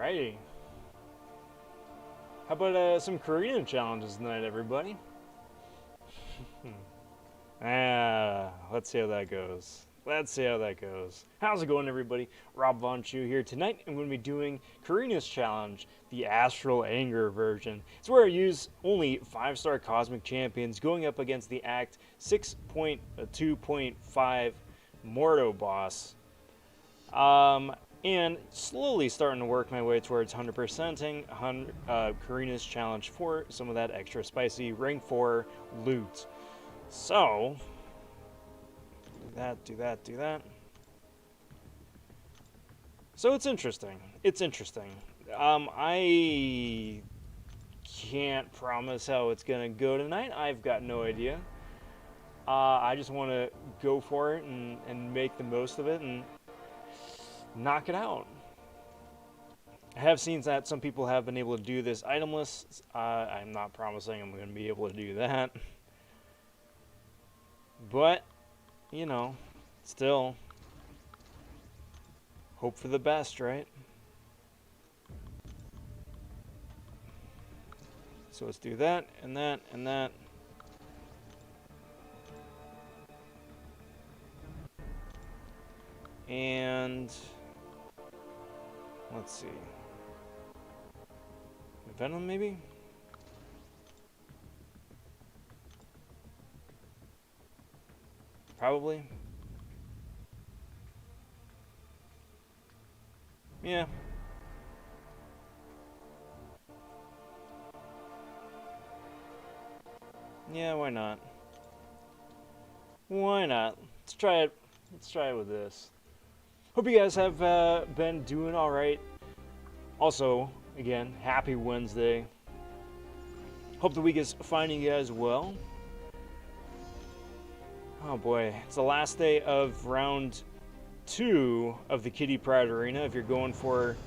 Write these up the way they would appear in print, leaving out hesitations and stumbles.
Alrighty. How about some Carina challenges tonight, everybody? Let's see how that goes. Let's see how that goes. How's it going, everybody? Rob vonShoe here. Tonight I'm going to be doing Carinas challenge, the Astral Anger version. It's where I use only 5-star cosmic champions going up against the Act 6.2.5 Mordo boss. And slowly starting to work my way towards 100%ing Carinas challenge for some of that extra spicy rank 4 loot. So, do that. So it's interesting. I can't promise how it's gonna go tonight. I've got no idea. I just want to go for it and make the most of it and knock it out. I have seen that some people have been able to do this itemless. I'm not promising I'm going to be able to do that. But, you know, still, hope for the best, right? So let's do that, and that, and that. And let's see. Venom, maybe? Probably. Yeah. Yeah, why not? Why not? Let's try it. Let's try it with this. Hope you guys have been doing all right. Also, again, happy Wednesday. Hope the week is finding you guys well. Oh boy, it's the last day of round 2 of the Kitty Pryde Arena. If you're going for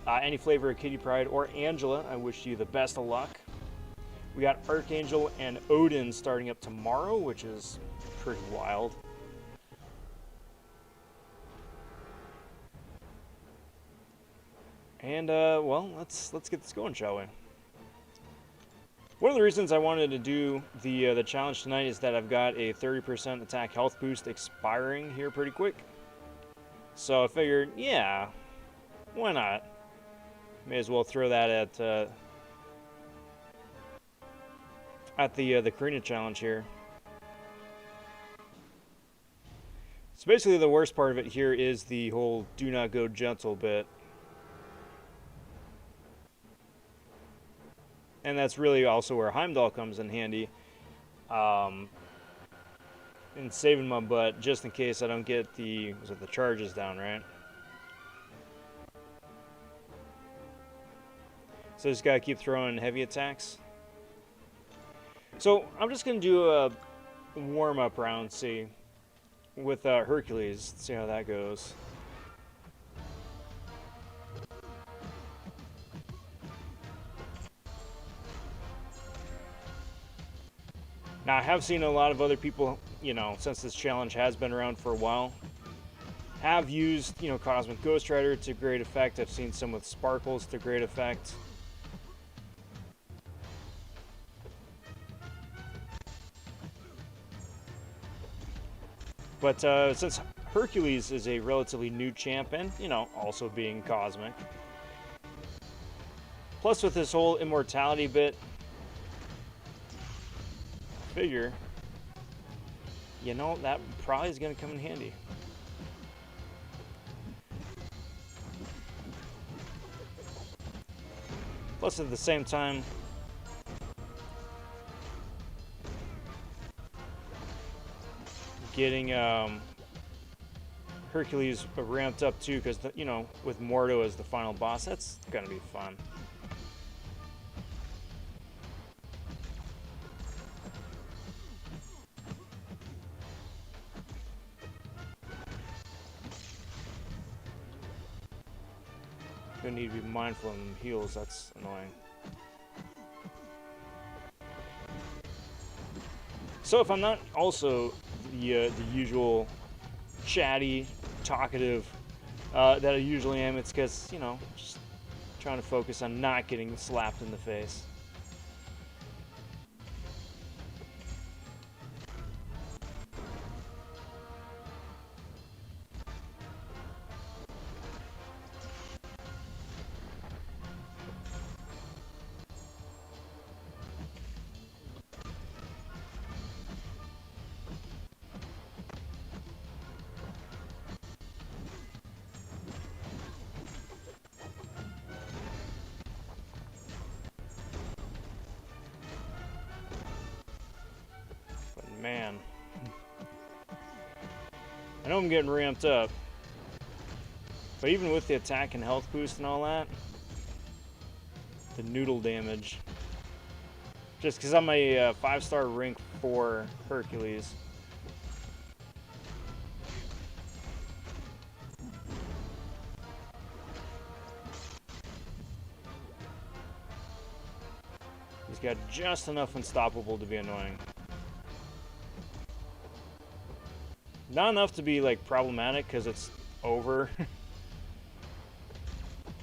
any flavor of Kitty Pryde or Angela, I wish you the best of luck. We got Archangel and Odin starting up tomorrow, which is pretty wild. And well, let's get this going, shall we? One of the reasons I wanted to do the challenge tonight is that I've got a 30% attack health boost expiring here pretty quick. So I figured, yeah, why not? May as well throw that at the Carina challenge here. So basically, the worst part of it here is the whole "do not go gentle" bit. And that's really also where Heimdall comes in handy. In saving my butt, just in case I don't get the charges down, right? So I just gotta keep throwing heavy attacks. So I'm just gonna do a warm-up round, see, with Hercules, see how that goes. Now, I have seen a lot of other people, you know, since this challenge has been around for a while, have used, you know, Cosmic Ghost Rider to great effect. I've seen some with Sparkles to great effect. But since Hercules is a relatively new champion, you know, also being Cosmic, plus with this whole immortality bit, figure, you know, that probably is going to come in handy. Plus, at the same time, getting Hercules ramped up too, because, you know, with Mordo as the final boss, that's going to be fun. Gonna need to be mindful of them heals, that's annoying. So if I'm not also the usual chatty, talkative that I usually am, it's because, you know, just Trying to focus on not getting slapped in the face. Man, I know I'm getting ramped up, but even with the attack and health boost and all that, the noodle damage, just because I'm a 5-star rank 4 Hercules. He's got just enough unstoppable to be annoying. Not enough to be, like, problematic, because it's over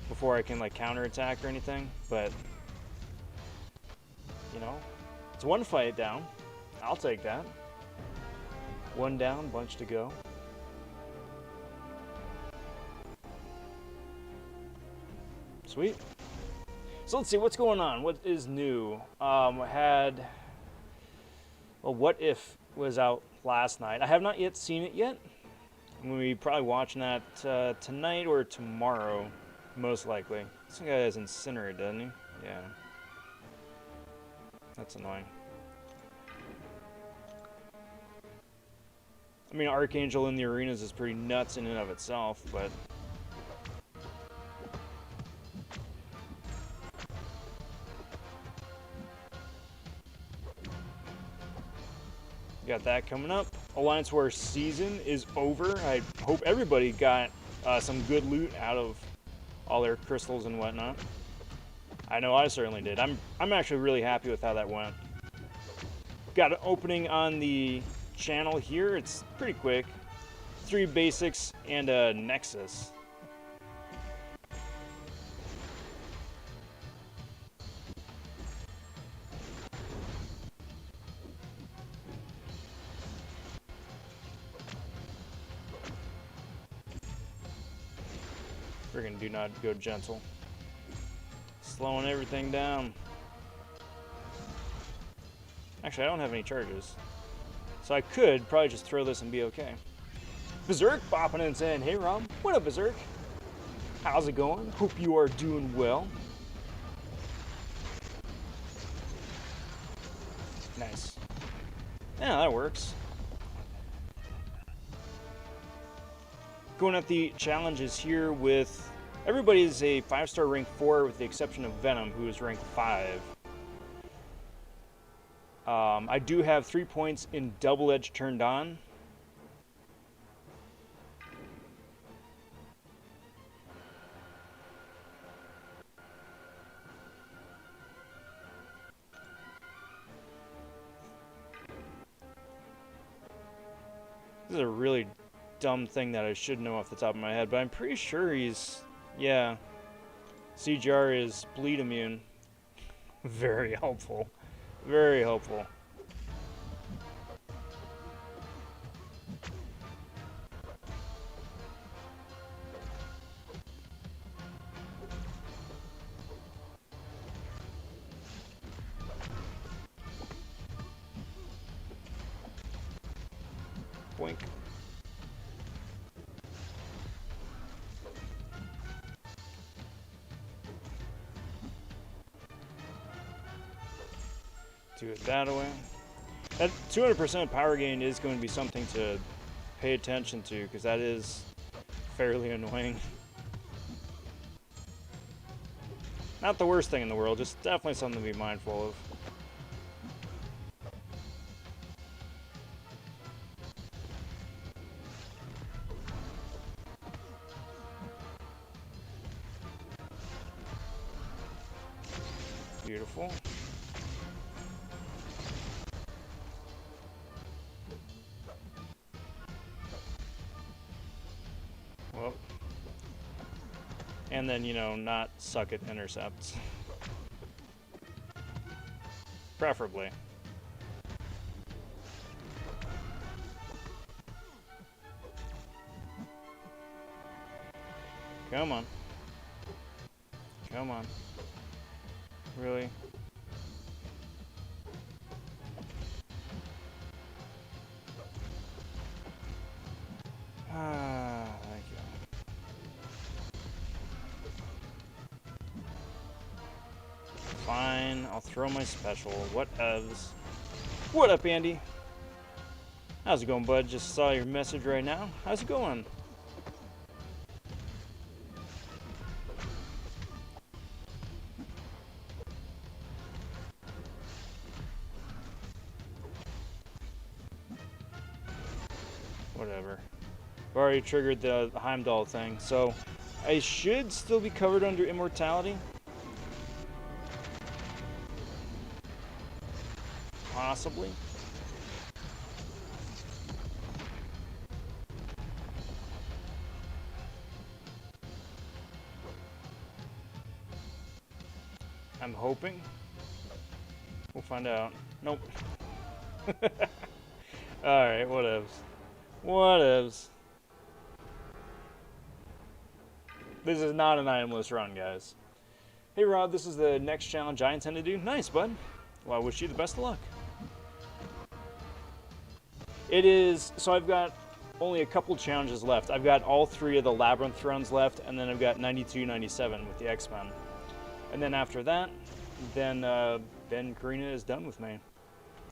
before I can, like, counterattack or anything, but, you know, it's one fight down. I'll take that. One down, bunch to go. Sweet. So let's see, what's going on? What is new? Well, What If was out last night. I have not yet seen it yet. I'm going to be probably watching that tonight or tomorrow, most likely. This guy has Incinerate, doesn't he? Yeah. That's annoying. I mean, Archangel in the arenas is pretty nuts in and of itself, but... got that coming up. Alliance War season is over. I hope everybody got some good loot out of all their crystals and whatnot. I know I certainly did. I'm actually really happy with how that went. Got an opening on the channel here. It's pretty quick. 3 basics and a Nexus. Friggin' do not go gentle. Slowing everything down. Actually, I don't have any charges. So I could probably just throw this and be okay. Berserk popping in and saying, hey Rob, what up Berserk? How's it going? Hope you are doing well. Nice. Yeah, that works. Going at the challenges here with... everybody is a 5-star rank 4 with the exception of Venom, who is rank 5. I do have 3 points in Double Edge turned on. This is a really dumb thing that I should know off the top of my head, but I'm pretty sure he's... yeah. CGR is bleed immune. Very helpful. Very helpful. Boink. Do it that way. That 200% power gain is going to be something to pay attention to, because that is fairly annoying. Not the worst thing in the world, just definitely something to be mindful of. Beautiful. Well, And then, you know, not suck at intercepts. Preferably. Come on. Come on. Really? Ah, thank you. Fine, I'll throw my special. Whatevs. What up, Andy? How's it going, bud? Just saw your message right now. How's it going? Whatever. I've already triggered the Heimdall thing, so I should still be covered under immortality. Possibly. I'm hoping. We'll find out. Nope. Alright, whatevs. Whatevs. This is not an itemless run, guys. Hey Rod, this is the next challenge I intend to do. Nice, bud. Well, I wish you the best of luck. It is, so I've got only a couple challenges left. I've got all 3 of the Labyrinth runs left, and then I've got 92, 97 with the X-Men. And then after that, then Carina is done with me.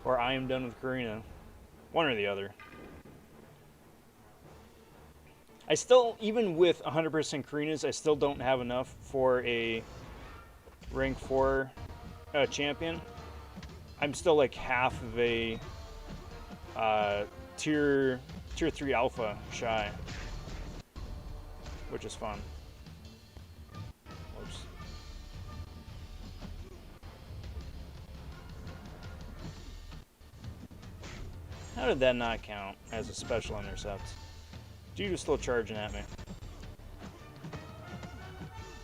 Or I am done with Carina. One or the other. I still, even with 100% Carinas, I still don't have enough for a rank 4 champion. I'm still like half of a tier 3 alpha shy, which is fun. Oops. How did that not count as a special intercept? Dude was still charging at me.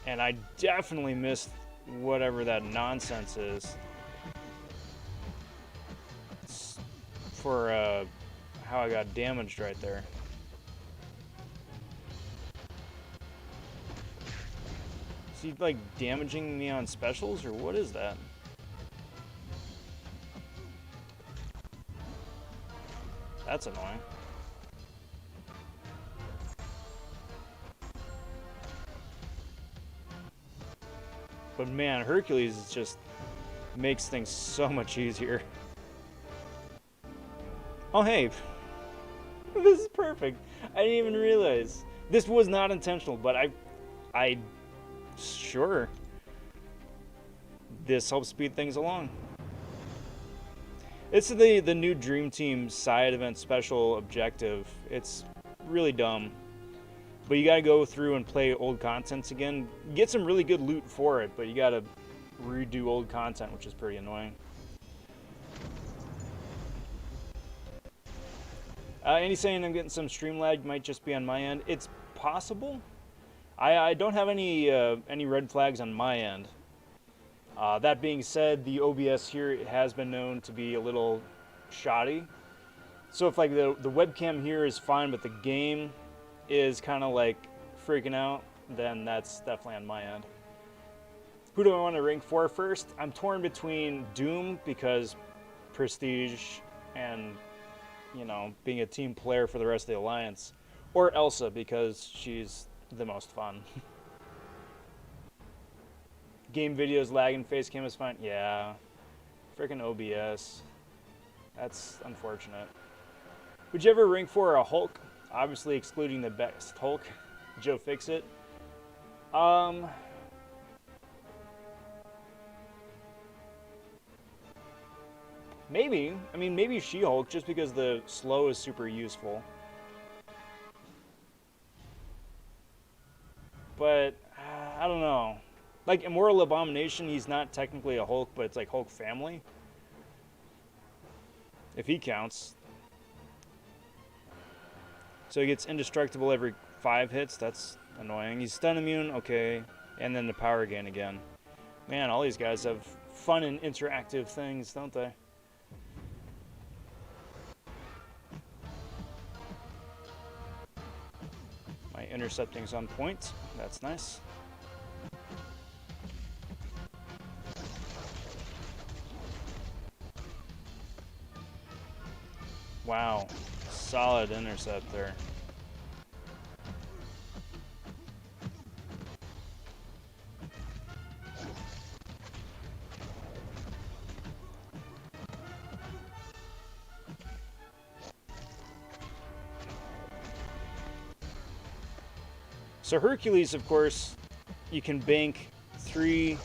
And I definitely missed whatever that nonsense is. For how I got damaged right there. Is he like damaging me on specials, or what is that? That's annoying. But man, Hercules just makes things so much easier. Oh hey, this is perfect. I didn't even realize. This was not intentional, but I sure. This helps speed things along. It's the new Dream Team side event special objective. It's really dumb. But you gotta go through and play old contents again. Get some really good loot for it, but you gotta redo old content, which is pretty annoying. Andy saying I'm getting some stream lag, might just be on my end. It's possible. I don't have any red flags on my end. That being said, the OBS here has been known to be a little shoddy. So if like the webcam here is fine, but the game is kind of like freaking out, then that's definitely on my end. Who do I want to rank for first? I'm torn between Doom because prestige and, you know, being a team player for the rest of the Alliance, or Elsa because she's the most fun. Game videos lagging, face cam is fine. Yeah, freaking OBS. That's unfortunate. Would you ever rank for a Hulk? Obviously excluding the best Hulk, Joe Fixit. Maybe. I mean, maybe She-Hulk, just because the slow is super useful. But, I don't know. Like, Immortal Abomination, he's not technically a Hulk, but it's like Hulk family. If he counts. So he gets indestructible every 5 hits. That's Annoying. He's stun immune, okay. And then the power gain again. Man, all these guys have fun and interactive things, don't they? My intercepting's on point. That's nice. Wow. Solid intercept there. So Hercules, of course, you can bank three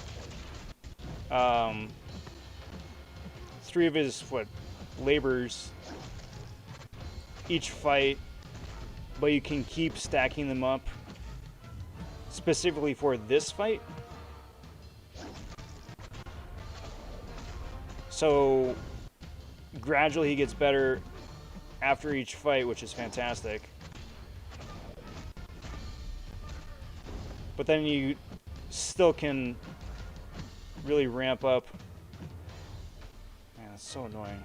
of his labors each fight, but you can keep stacking them up specifically for this fight. So gradually he gets better after each fight, which is fantastic. But then you still can really ramp up. Man, it's so annoying.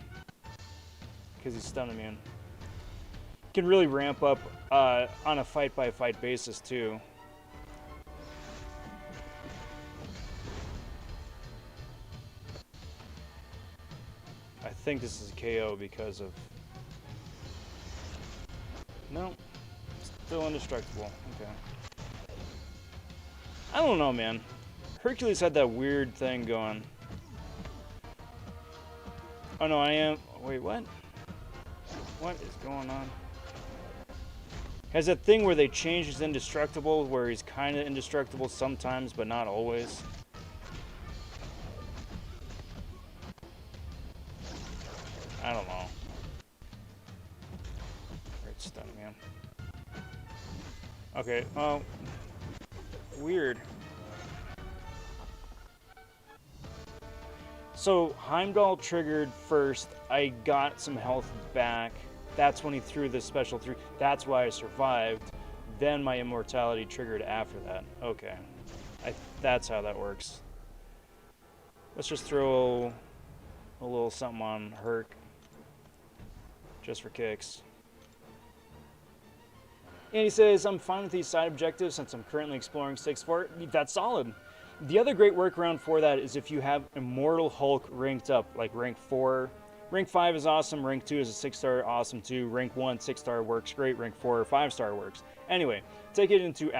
Because he's stun immune. You can really ramp up on a fight-by-fight basis, too. I think this is a KO because of... No. Still indestructible. Okay. I don't know, man. Hercules had that weird thing going. Oh, no, I am... Wait, what? What is going on? Has that thing where they change his indestructible, where he's kind of indestructible sometimes, but not always. I don't know. Great stun, man. Okay, well... Weird. So Heimdall triggered first. I got some health back. That's when he threw the special 3. That's why I survived. Then my immortality triggered after that. Okay. That's how that works. Let's just throw a little something on Herc. Just for kicks. And he says, I'm fine with these side objectives since I'm currently exploring 6.4. That's solid. The other great workaround for that is if you have Immortal Hulk ranked up, like rank 4. Rank 5 is awesome, rank 2 is a 6-star, awesome too. Rank 1, 6-star works great, rank 4, 5-star works. Anyway, take it into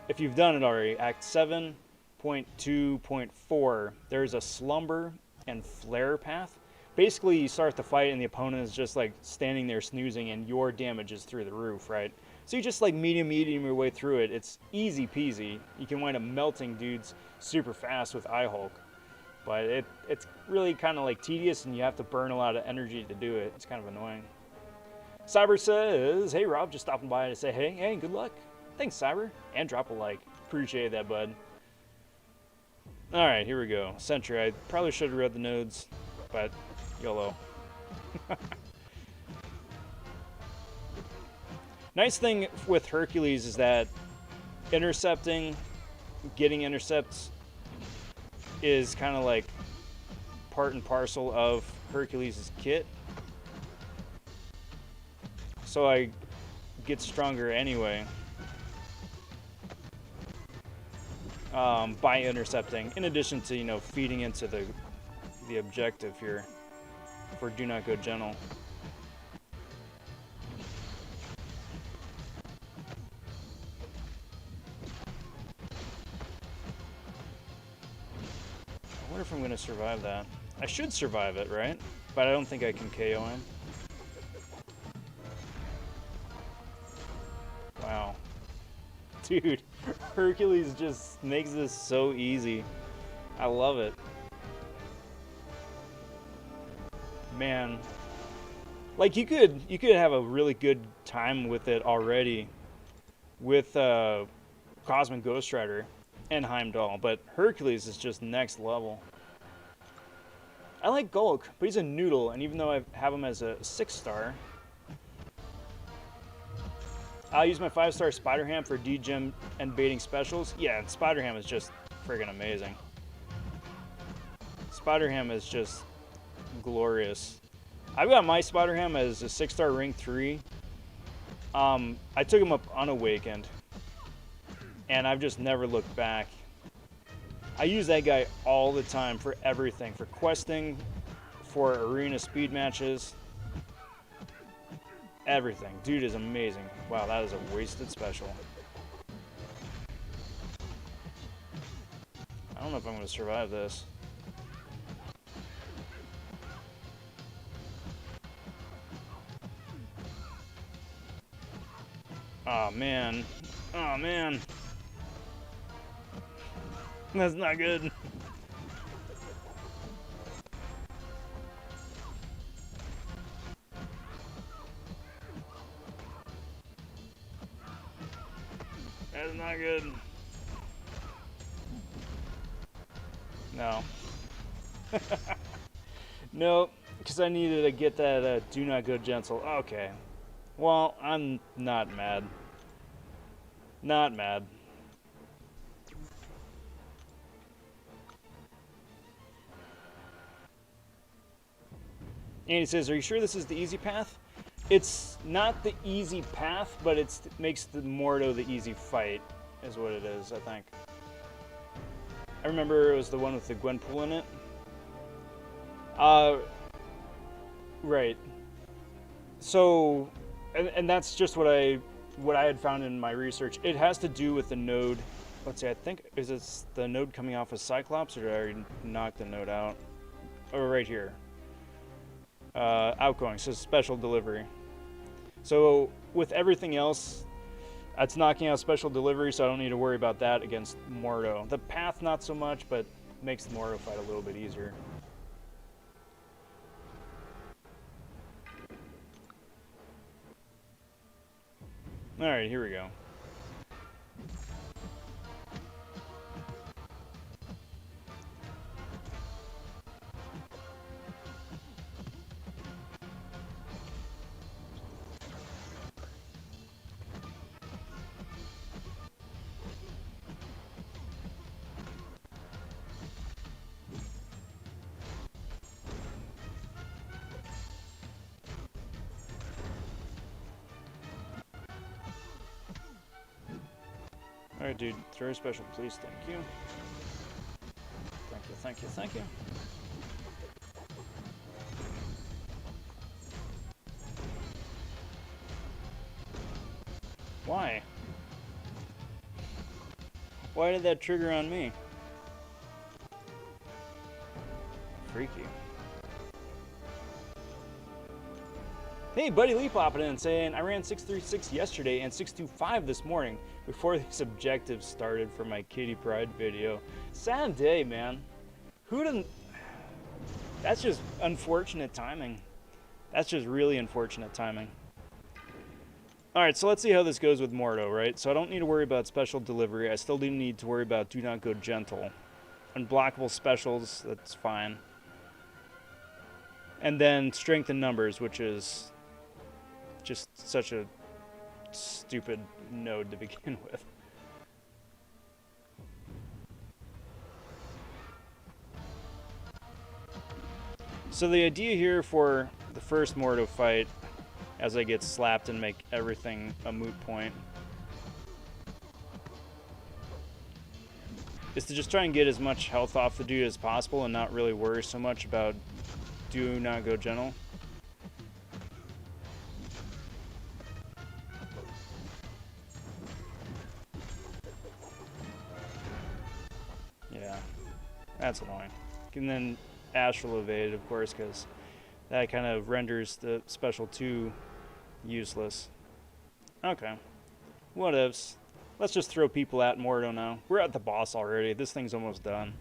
if you've done it already, Act 7.2.4. There's a Slumber and Flare path. Basically, you start the fight and the opponent is just like standing there snoozing and your damage is through the roof, right? So you just like medium your way through it. It's easy peasy. You can wind up melting dudes super fast with Hulk. But it's really kind of like tedious and you have to burn a lot of energy to do it. It's kind of annoying. Cyber says, hey Rob, just stopping by to say hey, good luck. Thanks, Cyber. And drop a like. Appreciate that, bud. Alright, here we go. Sentry. I probably should have read the nodes, but YOLO. Nice thing with Hercules is that getting intercepts is kind of like part and parcel of Hercules' kit. So I get stronger anyway by intercepting, in addition to, you know, feeding into the objective here for Do Not Go Gentle. I wonder if I'm going to survive that. I should survive it, right? But I don't think I can KO him. Wow. Dude, Hercules just makes this so easy. I love it. Man. Like, you could have a really good time with it already with Cosmic Ghost Rider and Heimdall, but Hercules is just next level. I like Gulk, but he's a noodle, and even though I have him as a 6-star, I'll use my 5-star Spider Ham for degem and baiting specials. Yeah, Spider Ham is just friggin' amazing. Spider Ham is just glorious. I've got my Spider Ham as a 6-star rank 3. I took him up unawakened, and I've just never looked back. I use that guy all the time for everything, for questing, for arena speed matches, everything. Dude is amazing. Wow, that is a wasted special. I don't know if I'm going to survive this. Oh, man. Oh, man. That's not good. That's not good. No. No, because I needed to get that do not go gentle. Okay. Well, I'm not mad. Not mad. Andy says, are you sure this is the easy path? It's not the easy path, but it makes the Mordo the easy fight, is what it is, I think. I remember it was the one with the Gwenpool in it. Right. So, and that's just what I had found in my research. It has to do with the node. Let's see, I think, is this the node coming off of Cyclops, or did I already knock the node out? Oh, right here. Outgoing, so special delivery. So with everything else, it's knocking out special delivery, so I don't need to worry about that against Mordo. The path, not so much, but makes the Mordo fight a little bit easier. Alright, here we go. Alright, dude, throw a special, please. Thank you. Thank you, thank you, thank you. Why? Why did that trigger on me? Freaky. Hey, Buddy Lee popping in saying, I ran 6.36 yesterday and 6.25 this morning before these objectives started for my Kitty Pride video. Sad day, man. Who didn't... That's just unfortunate timing. That's just really unfortunate timing. Alright, so let's see how this goes with Mordo, right? So I don't need to worry about special delivery. I still do need to worry about do not go gentle. Unblockable specials, that's fine. And then strength in numbers, which is just such a stupid node to begin with. So the idea here for the first Mordo fight, as I get slapped and make everything a moot point, is to just try and get as much health off the dude as possible and not really worry so much about do not go gentle. Yeah, that's annoying. And then Astral evade, of course, because that kind of renders the special 2 useless. Okay. What ifs? Let's just throw people at Mordo now. We're at the boss already. This thing's almost done.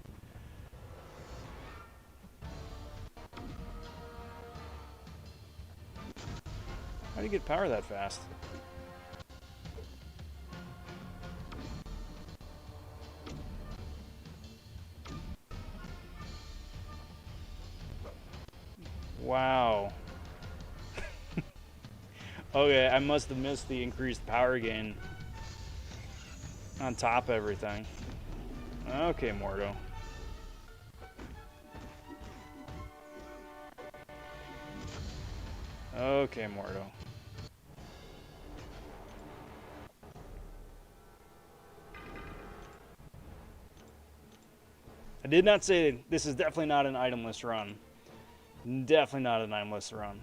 How do you get power that fast? Wow. Okay, I must have missed the increased power gain on top of everything. Okay, Mordo. Okay, Mordo. I did not say this is definitely not an itemless run. Definitely not an itemless run.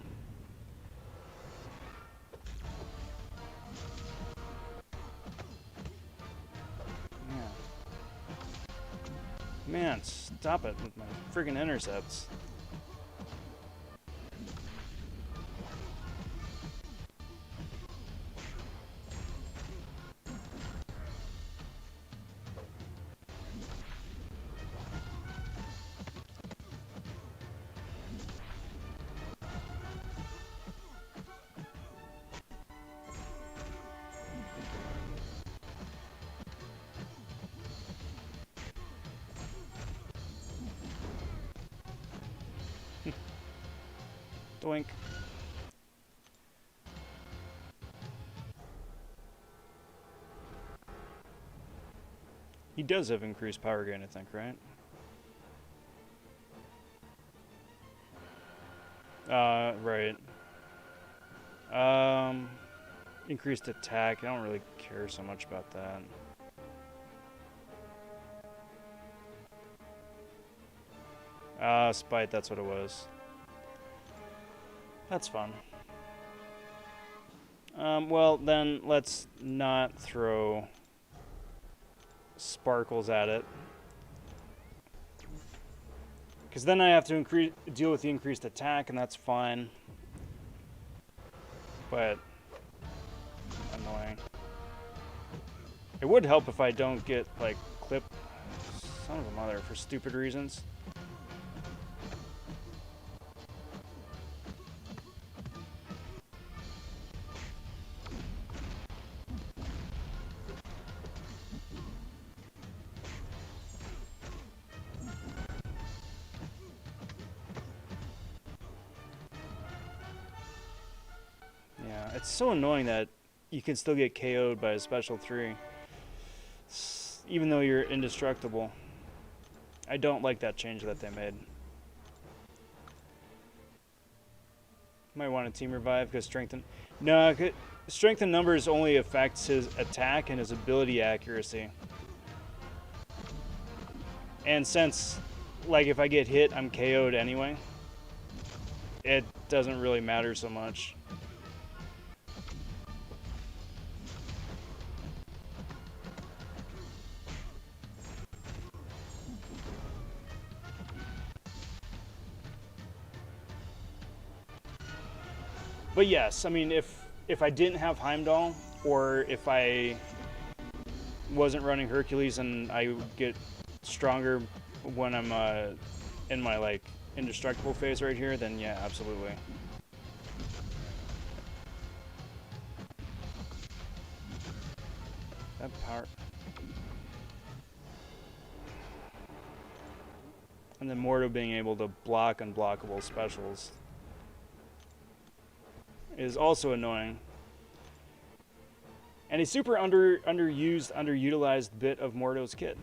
Man, stop it with my friggin' intercepts. Doink. He does have increased power gain, I think, right? Right. Increased attack. I don't really care so much about that. Spite, that's what it was. That's fun. Well, then let's not throw sparkles at it. Because then I have to deal with the increased attack, and that's fine. But annoying. It would help if I don't get, like, clipped. Son of a mother, for stupid reasons. Yeah, it's so annoying that you can still get KO'd by a special 3. Even though you're indestructible. I don't like that change that they made. Might want a team revive because strengthen. No, strength in numbers only affects his attack and his ability accuracy. And since, like, if I get hit, I'm KO'd anyway, it doesn't really matter so much. But yes, I mean, if I didn't have Heimdall, or if I wasn't running Hercules and I would get stronger when I'm in my, like, indestructible phase right here, then yeah, absolutely. That power. And then Mordo being able to block unblockable specials is also annoying. And a super underused, underutilized bit of Mordo's kit.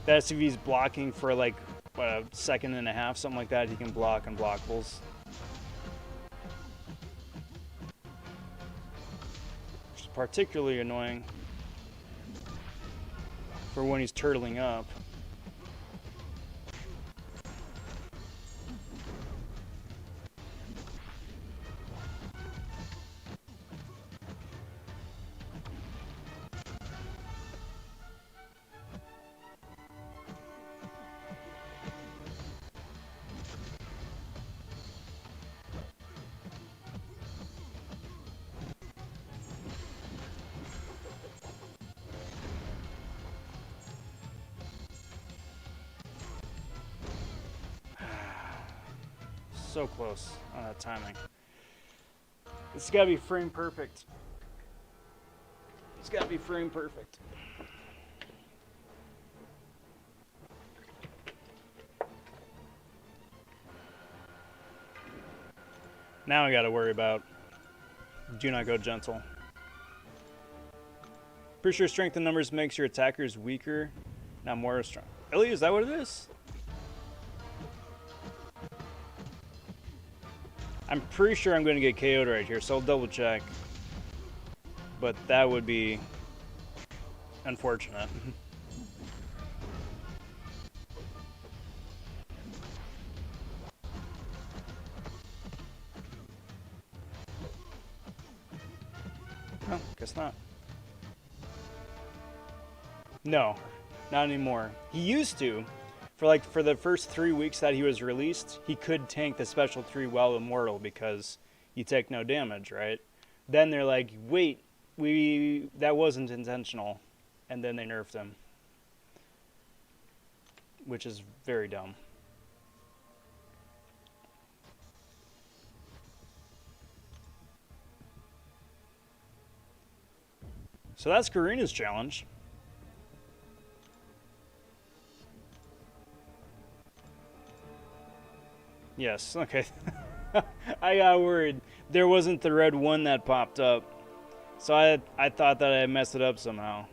That's if he's blocking for like a second and a half, something like that, he can block unblockables. Which is particularly annoying for when he's turtling up. So close on that timing. It's gotta be frame perfect. It's gotta be frame perfect. Now I gotta worry about do not go gentle. Pretty sure strength in numbers makes your attackers weaker, not more strong. Really? Is that what it is? I'm pretty sure I'm going to get KO'd right here, so I'll double check. But that would be unfortunate. Oh, guess not. No, not anymore. He used to. For the first 3 weeks that he was released, he could tank the special 3 while immortal because you take no damage, right? Then they're like, wait, that wasn't intentional. And then they nerfed him. Which is very dumb. So that's Carina's challenge. Yes, okay. I got worried. There wasn't the red one that popped up. So I thought that I messed it up somehow.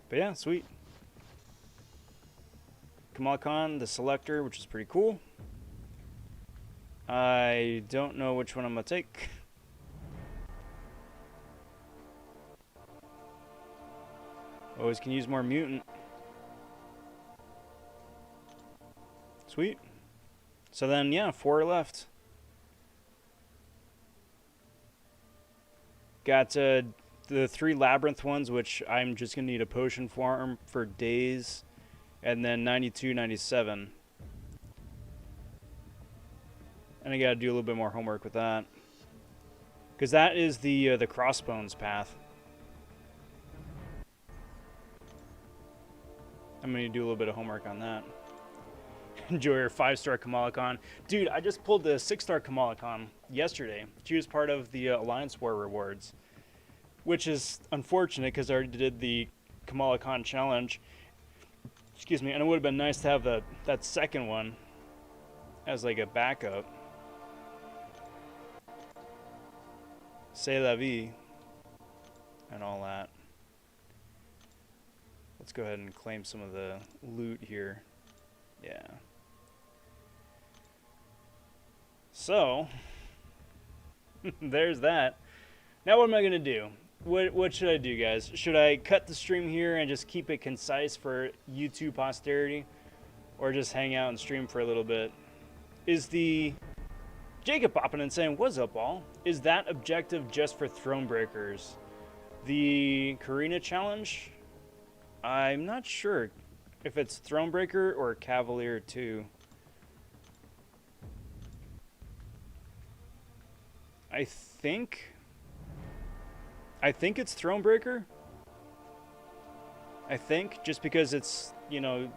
But yeah, sweet. Kamala Khan, the selector, which is pretty cool. I don't know which one I'm going to take. Always can use more mutant. Sweet. So then, yeah, 4 left. Got the 3 labyrinth ones, which I'm just going to need a potion farm for days. And then 92, 97. And I got to do a little bit more homework with that. Because that is the Crossbones path. I'm going to do a little bit of homework on that. Enjoy your 5-star Kamala Khan. Dude, I just pulled the 6-star Kamala Khan yesterday. She was part of the Alliance War rewards. Which is unfortunate because I already did the Kamala Khan challenge. Excuse me, and it would have been nice to have that second one as like a backup. C'est la vie. And all that. Let's go ahead and claim some of the loot here. Yeah. So, there's that. Now what am I going to do? What should I do, guys? Should I cut the stream here and just keep it concise for YouTube posterity? Or just hang out and stream for a little bit? Is the... Jacob popping and saying, what's up, all? Is that objective just for Thronebreakers? The Carina challenge? I'm not sure if it's Thronebreaker or Cavalier 2. I think it's Thronebreaker. I think, just because it's, you know,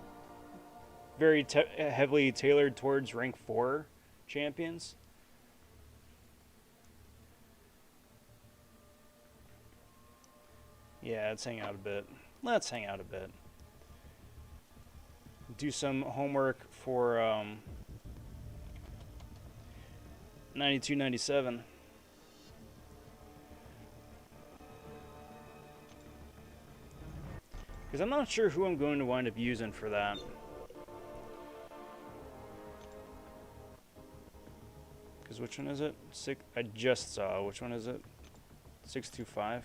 very heavily tailored towards rank 4 champions. Yeah, let's hang out a bit. Let's hang out a bit. Do some homework for 92, 97. Because I'm not sure who I'm going to wind up using for that. Because which one is it? I just saw. Which one is it? 625?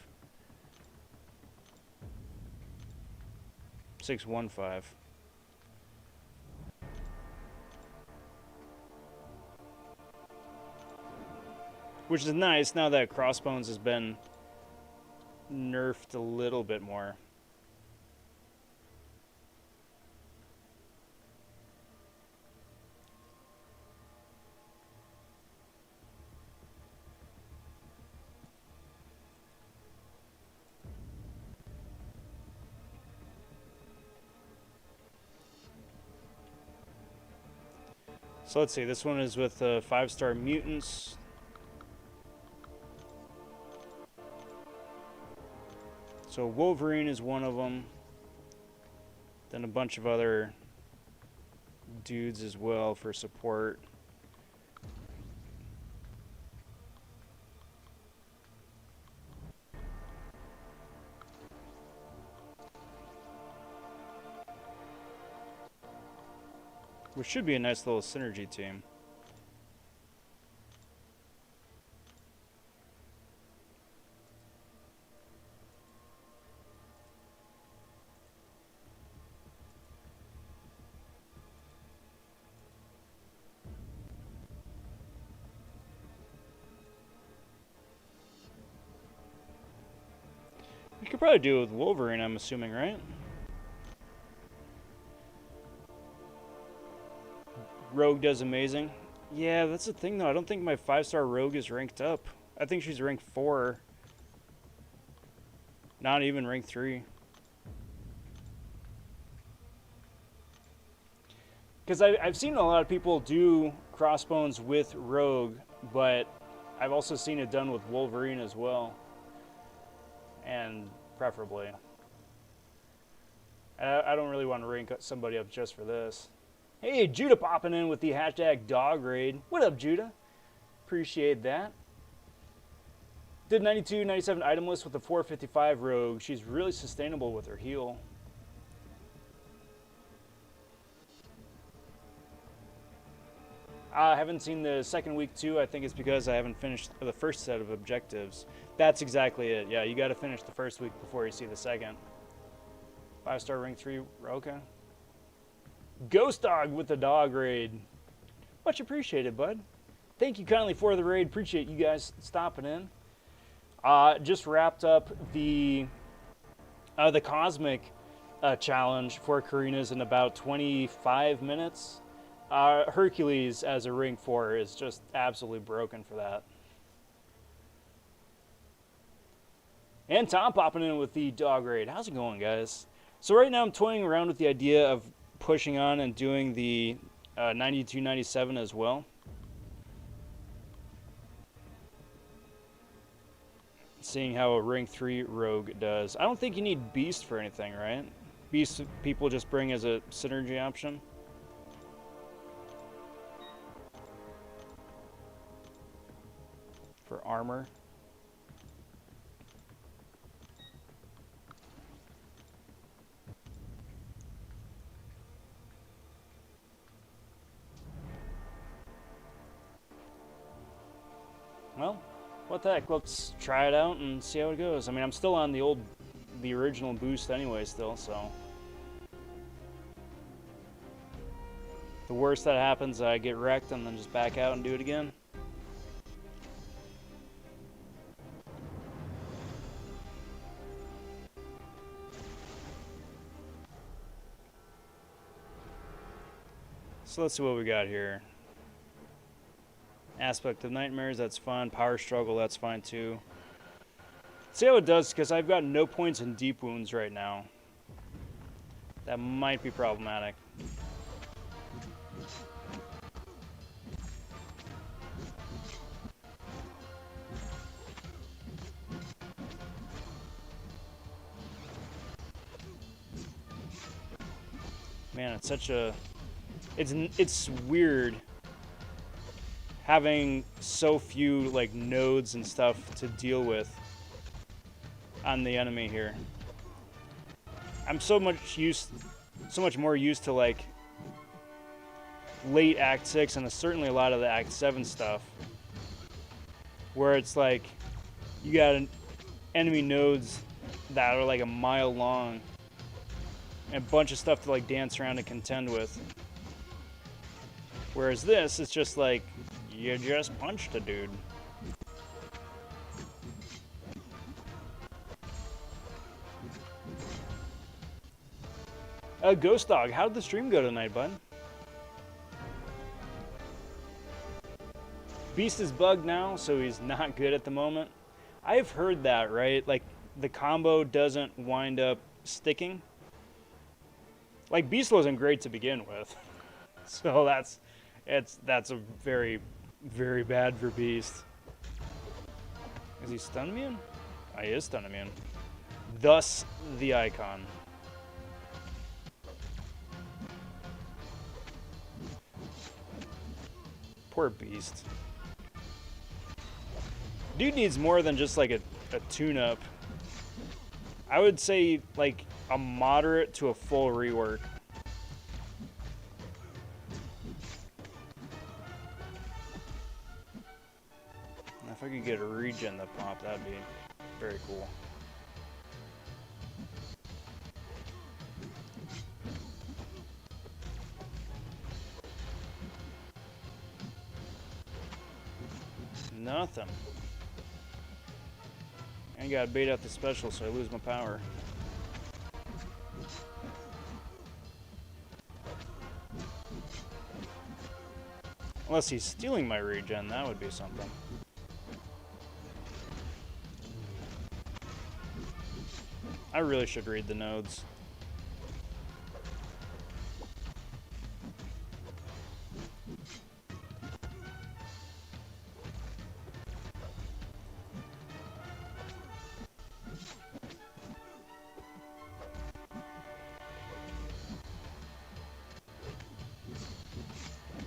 615. Which is nice now that Crossbones has been nerfed a little bit more. So let's see, this one is with 5-star Mutants. So Wolverine is one of them. Then a bunch of other dudes as well for support. which should be a nice little synergy team. You could probably do it with Wolverine, I'm assuming, right? Rogue does amazing. Yeah, that's the thing, though. I don't think my 5-star Rogue is ranked up. I think she's ranked 4. Not even ranked 3. Because I've seen a lot of people do Crossbones with Rogue, but I've also seen it done with Wolverine as well. And preferably. I don't really want to rank somebody up just for this. Hey, Judah popping in with the hashtag dog raid. What up, Judah? Appreciate that. Did 92, 97 item list with the 455 Rogue. She's really sustainable with her heal. I haven't seen the second week too. I think it's because I haven't finished the first set of objectives. That's exactly it. Yeah, you got to finish the first week before you see the second. 5-star rank 3. Okay. Ghost Dog with the dog raid. Much appreciated, bud. Thank you kindly for the raid. Appreciate you guys stopping in. Just wrapped up the Cosmic challenge for Carinas in about 25 minutes. Hercules as a rank 4 is just absolutely broken for that. And Tom popping in with the dog raid. How's it going, guys? So right now I'm toying around with the idea of pushing on and doing the 92, 97 as well. Seeing how a rank 3 rogue does. I don't think you need Beast for anything, right? Beast people just bring as a synergy option. For armor. Well, what the heck, let's try it out and see how it goes. I mean, I'm still on the original boost anyway still, so. The worst that happens, I get wrecked and then just back out and do it again. So let's see what we got here. Aspect of Nightmares, that's fine. Power Struggle, that's fine too. See how it does, because I've got no points in Deep Wounds right now. That might be problematic. Man, it's such a... It's weird having so few like nodes and stuff to deal with on the enemy here. I'm so much more used to like late Act 6 and certainly a lot of the Act 7 stuff, where it's like you got enemy nodes that are like a mile long and a bunch of stuff to like dance around and contend with. Whereas this, it's just like, you just punched a dude. Ghost Dog, how did the stream go tonight, bud? Beast is bugged now, so he's not good at the moment. I've heard that, right? Like, the combo doesn't wind up sticking. Like, Beast wasn't great to begin with. So that's a very, very bad for Beast. Is he stun immune? Oh, he is stun immune. Thus, the icon. Poor Beast. Dude needs more than just like a tune-up. I would say like a moderate to a full rework. If I could get a regen that pop, that'd be very cool. Nothing. I gotta bait out the special so I lose my power. Unless he's stealing my regen, that would be something. I really should read the nodes.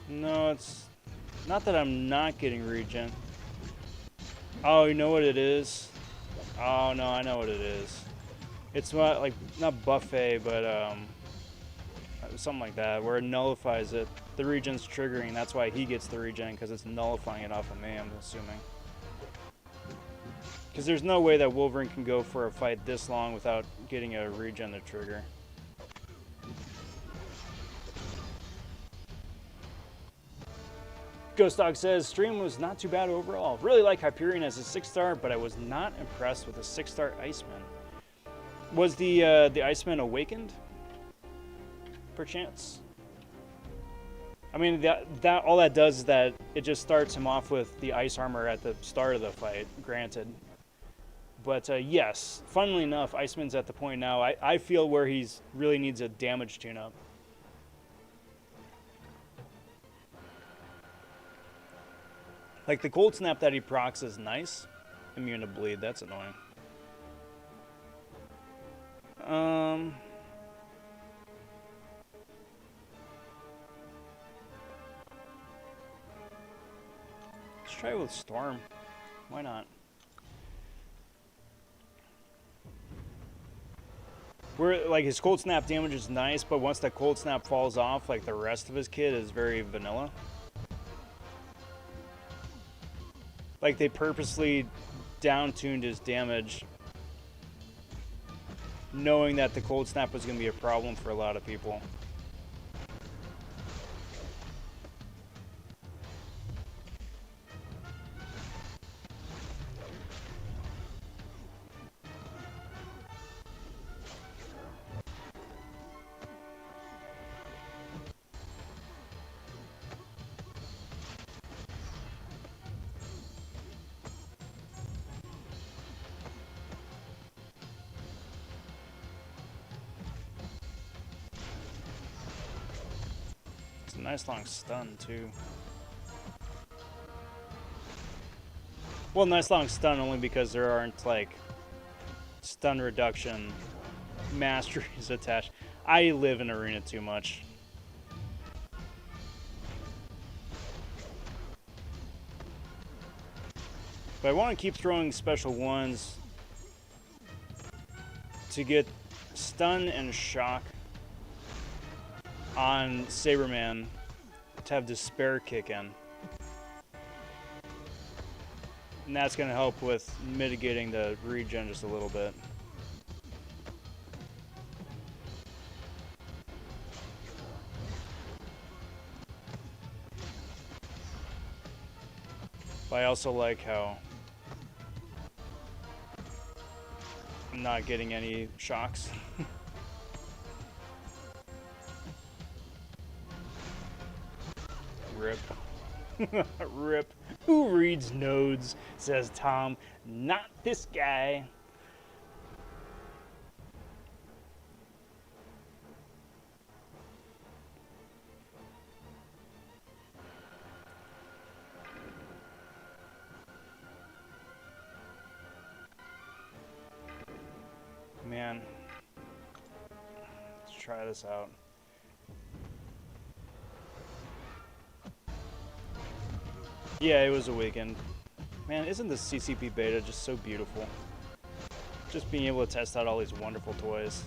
No, it's not that I'm not getting regen. Oh, you know what it is? Oh, no, I know what it is. It's not, like, not buffet, but, something like that, where it nullifies it. The regen's triggering, that's why he gets the regen, because it's nullifying it off of me, I'm assuming. Because there's no way that Wolverine can go for a fight this long without getting a regen to trigger. Ghost Dog says, stream was not too bad overall. Really like Hyperion as a 6-star, but I was not impressed with a 6-star Iceman. Was the Iceman awakened? Perchance? I mean, that all that does is that it just starts him off with the ice armor at the start of the fight, granted. But yes, funnily enough, Iceman's at the point now, I feel where he's really needs a damage tune-up. Like, the cold snap that he procs is nice. Immune to bleed, that's annoying. Let's try it with Storm. Why not? Where, like, his cold snap damage is nice, but once that cold snap falls off, like, the rest of his kit is very vanilla. Like, they purposely down-tuned his damage, knowing that the cold snap was going to be a problem for a lot of people. Nice long stun, too. Well, nice long stun only because there aren't, like, stun reduction masteries attached. I live in Arena too much. But I want to keep throwing special ones to get stun and shock on Saberman to have Despair kick in. And that's going to help with mitigating the regen just a little bit. But I also like how I'm not getting any shocks. Rip. Rip. Who reads nodes, says Tom. Not this guy. Man. Let's try this out. Yeah, it was a weekend. Man, isn't the CCP beta just so beautiful? Just being able to test out all these wonderful toys.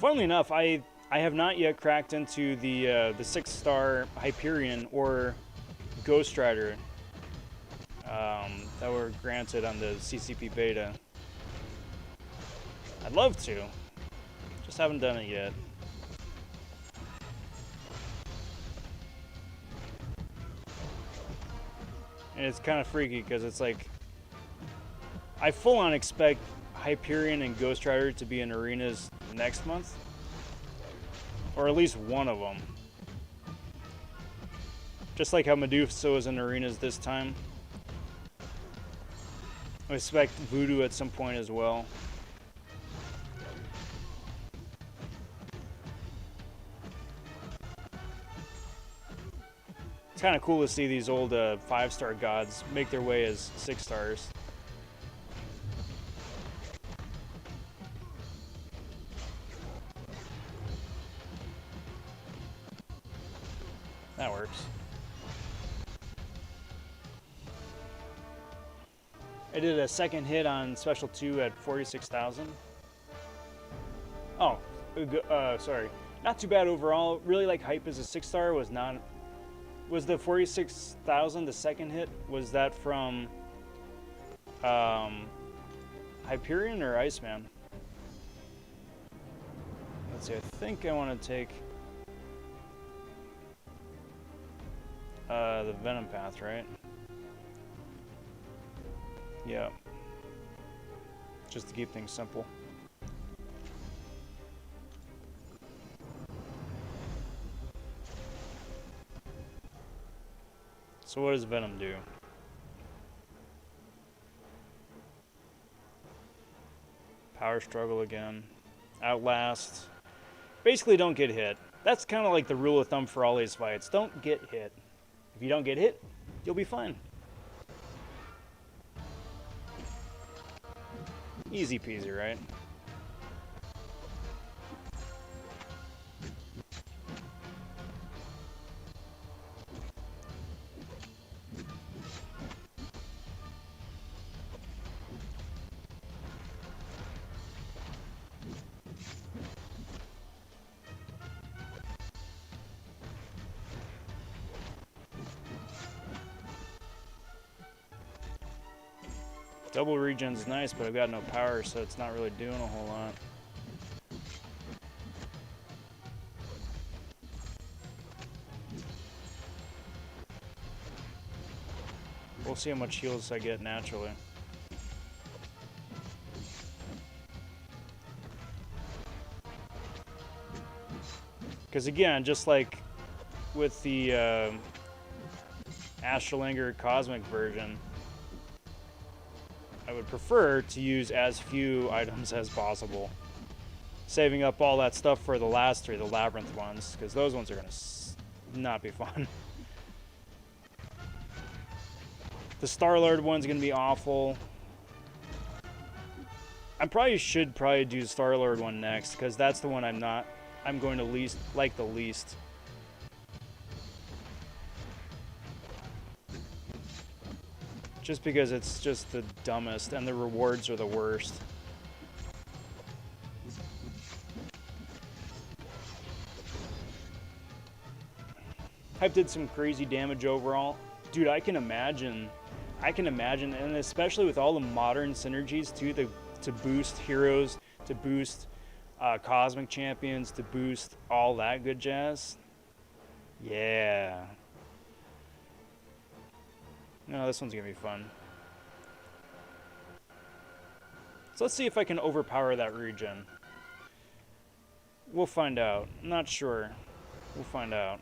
Funnily enough, I have not yet cracked into the 6-star Hyperion or Ghost Rider that were granted on the CCP beta. I'd love to, just haven't done it yet. And it's kind of freaky because it's like I full on expect Hyperion and Ghost Rider to be in arenas next month, or at least one of them. Just like how Medusa was in arenas this time. I expect Voodoo at some point as well. It's kind of cool to see these old 5-star gods make their way as 6 stars. That works. I did a second hit on Special 2 at 46,000. Oh, sorry. Not too bad overall. Really like Hype as a 6-star was not... Was the 46,000 the second hit? Was that from Hyperion or Iceman? Let's see, I think I want to take the Venom Path, right? Yeah. Just to keep things simple. So what does Venom do? Power struggle again. Outlast. Basically don't get hit. That's kind of like the rule of thumb for all these fights. Don't get hit. If you don't get hit, you'll be fine. Easy peasy, right? Double regen's nice, but I've got no power, so it's not really doing a whole lot. We'll see how much heals I get naturally. Because again, just like with the Astral Anger Cosmic version, I would prefer to use as few items as possible. Saving up all that stuff for the last 3, the Labyrinth ones, because those ones are going to not be fun. The Star-Lord one's going to be awful. I should do the Star-Lord one next, because that's the one I'm going to like the least. Just because it's just the dumbest and the rewards are the worst. Hype did some crazy damage overall. Dude, I can imagine, and especially with all the modern synergies too, to boost heroes, to boost cosmic champions, to boost all that good jazz. Yeah. No, this one's gonna be fun. So let's see if I can overpower that regen. We'll find out. I'm not sure. We'll find out.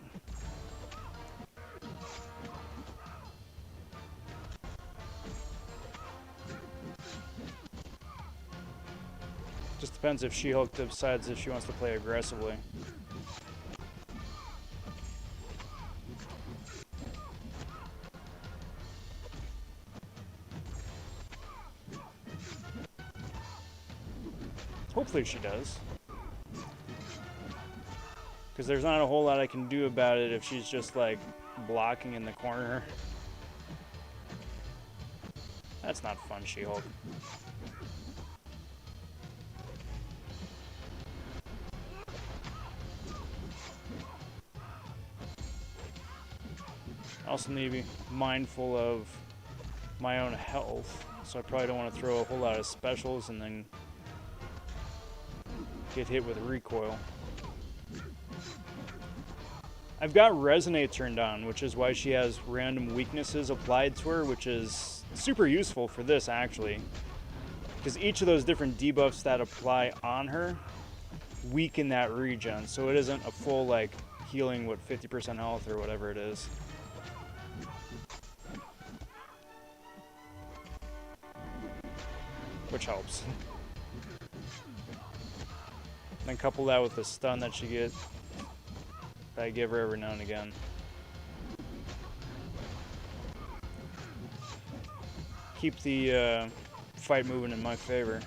Just depends if She-Hulk decides if she wants to play aggressively. Hopefully she does. Because there's not a whole lot I can do about it if she's just like blocking in the corner. That's not fun, She-Hulk. Also need to be mindful of my own health, so I probably don't want to throw a whole lot of specials and then get hit with recoil. I've got Resonate turned on, which is why she has random weaknesses applied to her, which is super useful for this, actually. Because each of those different debuffs that apply on her weaken that regen, so it isn't a full, like, healing, what, 50% health or whatever it is. Which helps. Then couple that with the stun that she gets, that I give her every now and again. Keep the fight moving in my favor.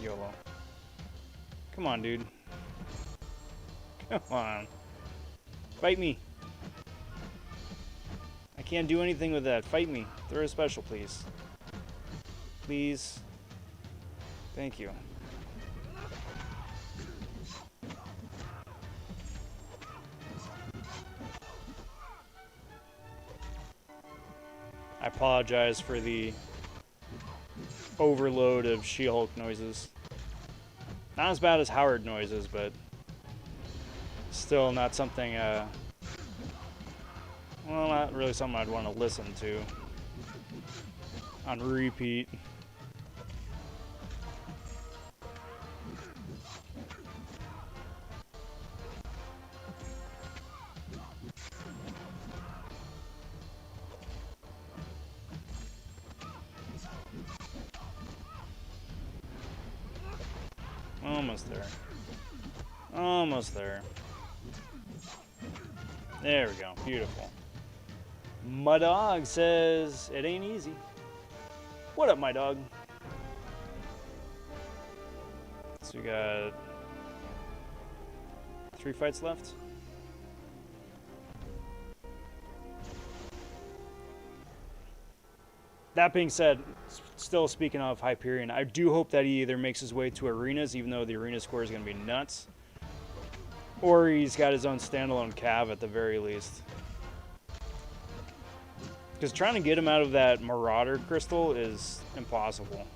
YOLO. Come on, dude. Come on. Fight me. I can't do anything with that. Fight me. Throw a special, please. Please. Thank you. I apologize for the overload of She-Hulk noises. Not as bad as Howard noises, but still not something, well, not really something I'd want to listen to on repeat. Almost there. Almost there. There we go. Beautiful. My dog says it ain't easy. What up, my dog? So we got 3 fights left. That being said, still speaking of Hyperion, I do hope that he either makes his way to arenas, even though the arena score is going to be nuts, or he's got his own standalone cav at the very least. Because trying to get him out of that Marauder crystal is impossible.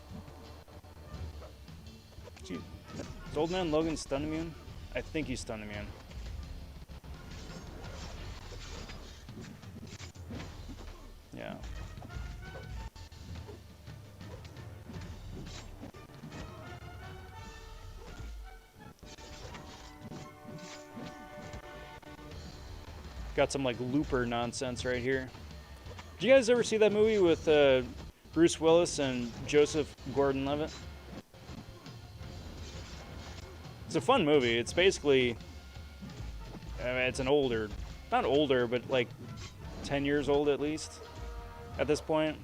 Is Old Man Logan stun immune? I think he's stun immune. Yeah. Got some like looper nonsense right here. Did you guys ever see that movie with Bruce Willis and Joseph Gordon-Levitt? It's a fun movie. It's basically, I mean, it's an older, not older, but like 10 years old at least at this point.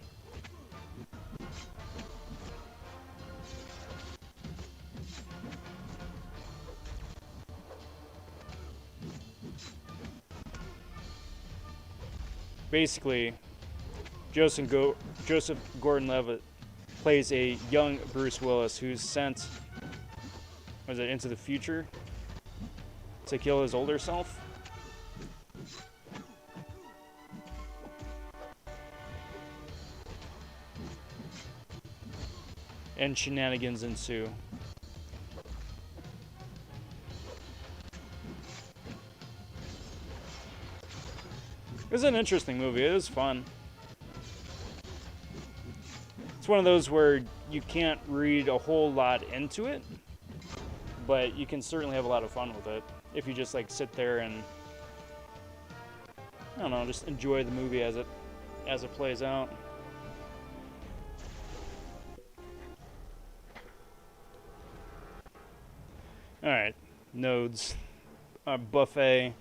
Basically, Joseph Gordon-Levitt plays a young Bruce Willis who's sent, was it into the future to kill his older self? And shenanigans ensue. It was an interesting movie. It was fun. It's one of those where you can't read a whole lot into it, but you can certainly have a lot of fun with it if you just like sit there and, I don't know, just enjoy the movie as it plays out. All right, nodes, buffet.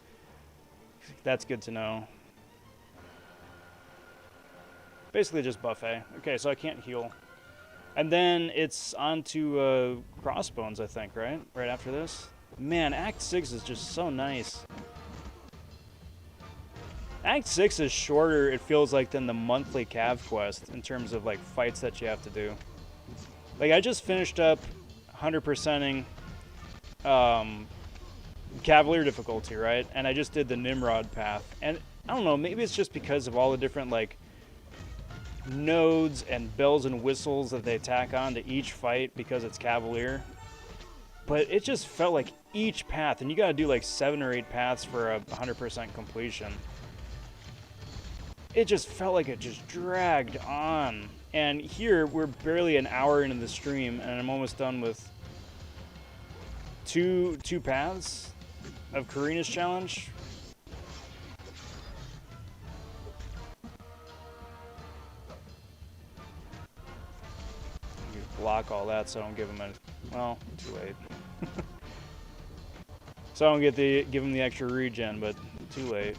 That's good to know. Basically just buffet. Okay, so I can't heal. And then it's on to Crossbones, I think, right? Right after this. Man, Act 6 is just so nice. Act 6 is shorter, it feels like, than the monthly Cav quest in terms of like fights that you have to do. Like, I just finished up 100%ing Cavalier difficulty, right? And I just did the Nimrod path. And I don't know, maybe it's just because of all the different, like, nodes and bells and whistles that they tack on to each fight because it's Cavalier. But it just felt like each path, and you gotta do like 7 or 8 paths for a 100% completion. It just felt like it just dragged on. And here, we're barely an hour into the stream, and I'm almost done with two paths of Carinas challenge. You block all that so I don't give him a... Well, too late. So I don't give him the extra regen, but too late.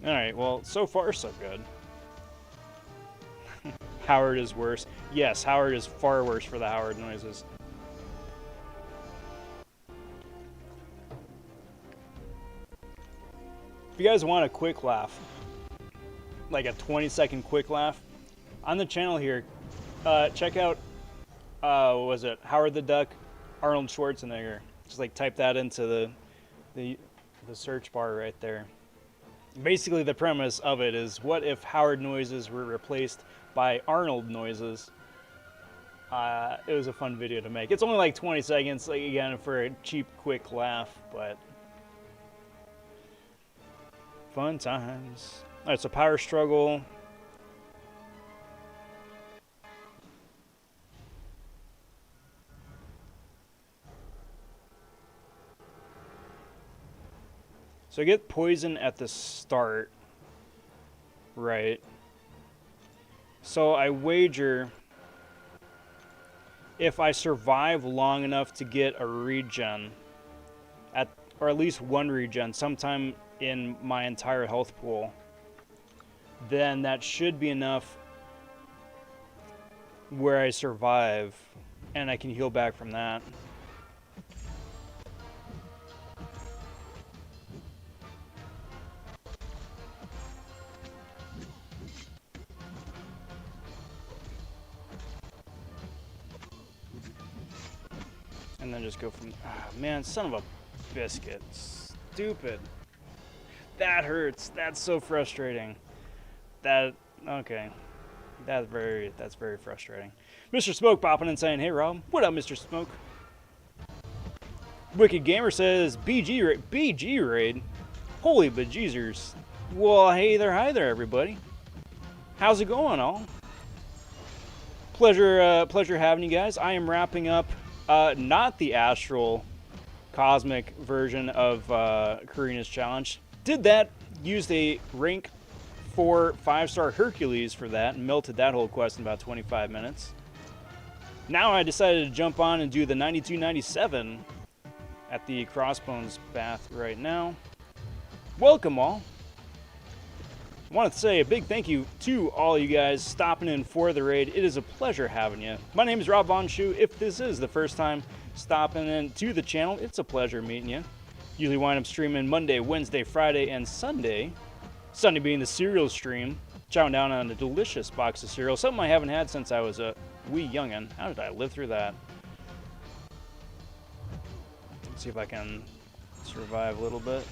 Alright, well, so far so good. Howard is worse. Yes, Howard is far worse for the Howard noises. If you guys want a quick laugh, like a 20-second quick laugh, on the channel here, check out, what was it, Howard the Duck, Arnold Schwarzenegger. Just like type that into the search bar right there. Basically, the premise of it is, what if Howard noises were replaced by Arnold noises? It was a fun video to make. It's only like 20 seconds, like, again, for a cheap, quick laugh, but fun times. All right, so power struggle. So I get poison at the start, right? So I wager if I survive long enough to get a regen, or at least one regen sometime in my entire health pool, then that should be enough where I survive and I can heal back from that. And then just go from... Ah, man, son of a biscuit. Stupid. That hurts. That's so frustrating. That... Okay. That's very frustrating. Mr. Smoke popping and saying, hey, Rob. What up, Mr. Smoke? Wicked Gamer says, BG raid? Holy bejeezers. Well, hey there, hi there, everybody. How's it going, all? Pleasure having you guys. I am wrapping up... not the Astral Cosmic version of Carinas Challenge. Did that, used a rank 4 5-star Hercules for that, and melted that whole quest in about 25 minutes. Now I decided to jump on and do the 92-97 at the Crossbones path right now. Welcome all. I want to say a big thank you to all you guys stopping in for the raid. It is a pleasure having you. My name is Rob vonShoe. If this is the first time stopping in to the channel, it's a pleasure meeting you. Usually wind up streaming Monday, Wednesday, Friday, and Sunday. Sunday being the cereal stream. Chowing down on a delicious box of cereal. Something I haven't had since I was a wee youngin'. How did I live through that? Let's see if I can survive a little bit.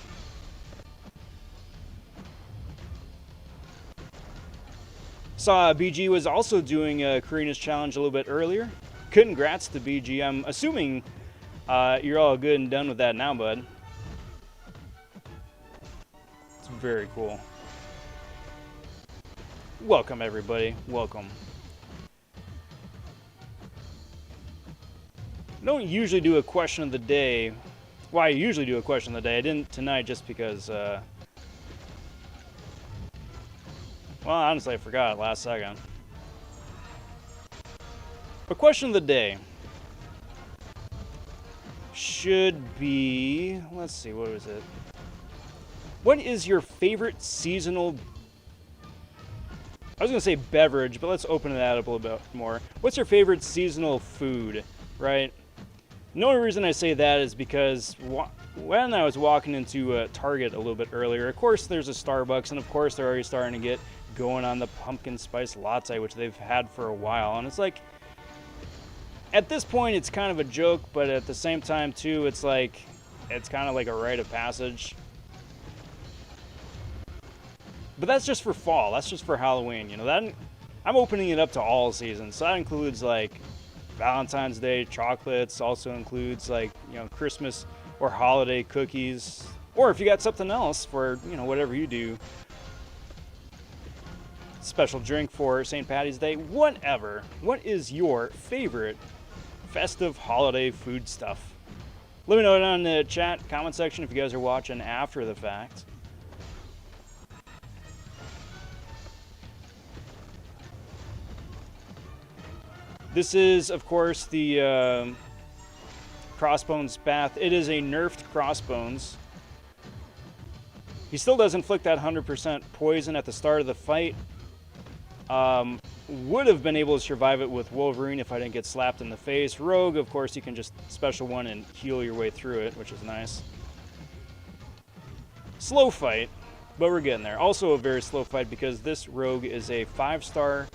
Saw BG was also doing a Carinas challenge a little bit earlier. Congrats to BG. I'm assuming you're all good and done with that now, bud. It's very cool. Welcome, everybody. Welcome. I don't usually do a question of the day. Well, I usually do a question of the day. I didn't tonight just because... well, honestly, I forgot last second. But question of the day should be... Let's see, what was it? What is your favorite seasonal... I was going to say beverage, but let's open that up a little bit more. What's your favorite seasonal food, right? The only reason I say that is because when I was walking into Target a little bit earlier, of course there's a Starbucks, and of course they're already starting to get going on the pumpkin spice latte, which they've had for a while. And it's like, at this point, it's kind of a joke, but at the same time, too, it's like, it's kind of like a rite of passage. But that's just for fall. That's just for Halloween. You know, that I'm opening it up to all seasons. So that includes like Valentine's Day chocolates. Also includes like, you know, Christmas or holiday cookies. Or if you got something else for, you know, whatever you do. Special drink for St. Patty's Day. Whatever. What is your favorite festive holiday food stuff? Let me know it on the chat comment section if you guys are watching after the fact. This is, of course, the Crossbones Bath. It is a nerfed Crossbones. He still does inflict that 100% poison at the start of the fight. Would have been able to survive it with Wolverine if I didn't get slapped in the face. Rogue, of course, you can just special one and heal your way through it, which is nice. Slow fight, but we're getting there. Also a very slow fight because this Rogue is a 5-star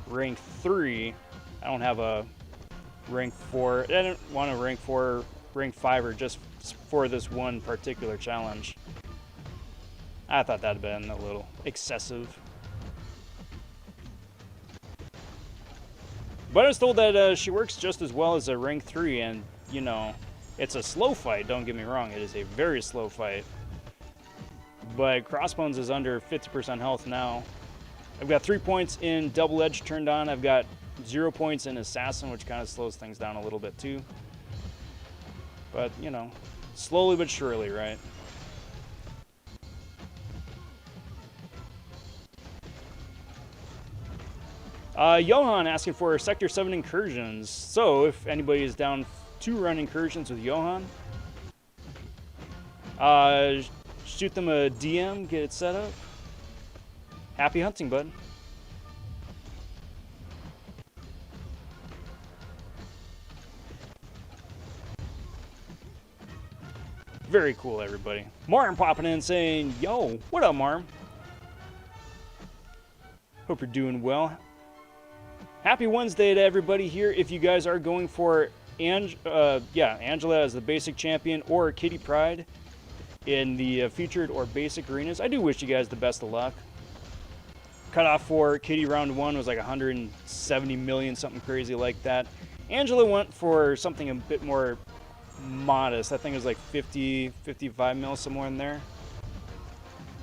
rank 3. I don't have a rank 4. I didn't want a rank 4, rank 5 or just for this one particular challenge. I thought that'd been a little excessive. But I was told that she works just as well as a rank 3, and, you know, it's a slow fight, don't get me wrong. It is a very slow fight. But Crossbones is under 50% health now. I've got 3 points in Double Edge turned on. I've got 0 points in Assassin, which kind of slows things down a little bit too. But, you know, slowly but surely, right? Johan asking for Sector 7 incursions. So, if anybody is down to run incursions with Johan, shoot them a DM, get it set up. Happy hunting, bud. Very cool, everybody. Marm popping in saying, yo, what up, Marm? Hope you're doing well. Happy Wednesday to everybody here. If you guys are going for Angela as the basic champion or Kitty Pryde in the featured or basic arenas, I do wish you guys the best of luck. Cutoff for Kitty round 1 was like 170 million, something crazy like that. Angela went for something a bit more modest. I think it was like 50, 55 mil, somewhere in there.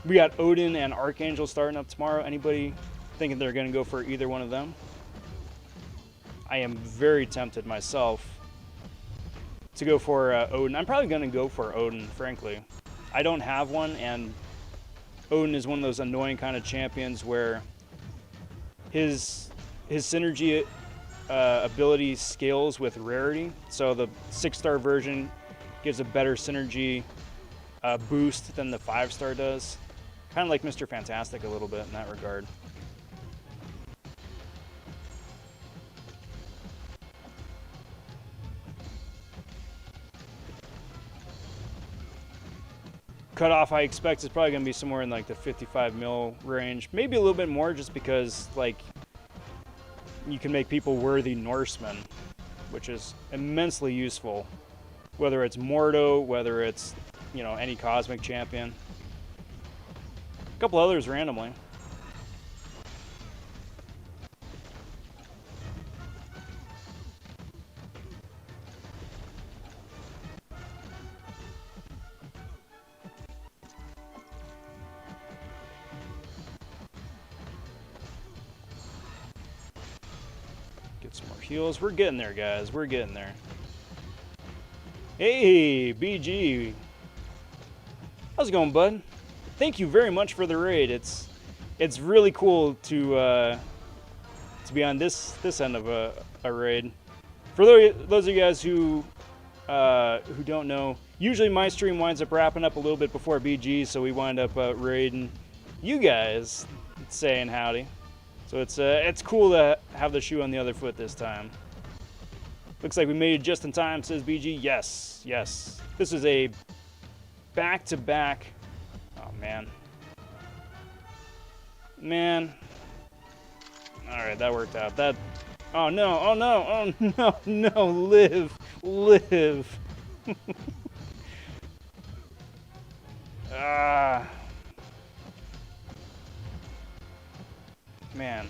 We got Odin and Archangel starting up tomorrow. Anybody thinking they're going to go for either one of them? I am very tempted myself to go for Odin. I'm probably going to go for Odin, frankly. I don't have one, and Odin is one of those annoying kind of champions where his synergy ability scales with rarity. So the 6-star version gives a better synergy boost than the 5-star does. Kind of like Mr. Fantastic a little bit in that regard. Cutoff I expect is probably going to be somewhere in like the 55 mil range. Maybe a little bit more just because like you can make people worthy Norsemen, which is immensely useful. Whether it's Mordo, whether it's, you know, any cosmic champion. A couple others randomly. Get some more heals. We're getting there, guys. We're getting there. Hey, BG. How's it going, bud? Thank you very much for the raid. It's really cool to be on this end of a raid. For those of you guys who don't know, usually my stream winds up wrapping up a little bit before BG, so we wind up raiding you guys, saying howdy. So it's cool to have the shoe on the other foot this time. Looks like we made it just in time, says BG. Yes, yes. This is a back to back. Oh, man. Man. All right, that worked out. That. Oh, no. Oh, no. Oh, no. No. Live. Live. Ah. Man.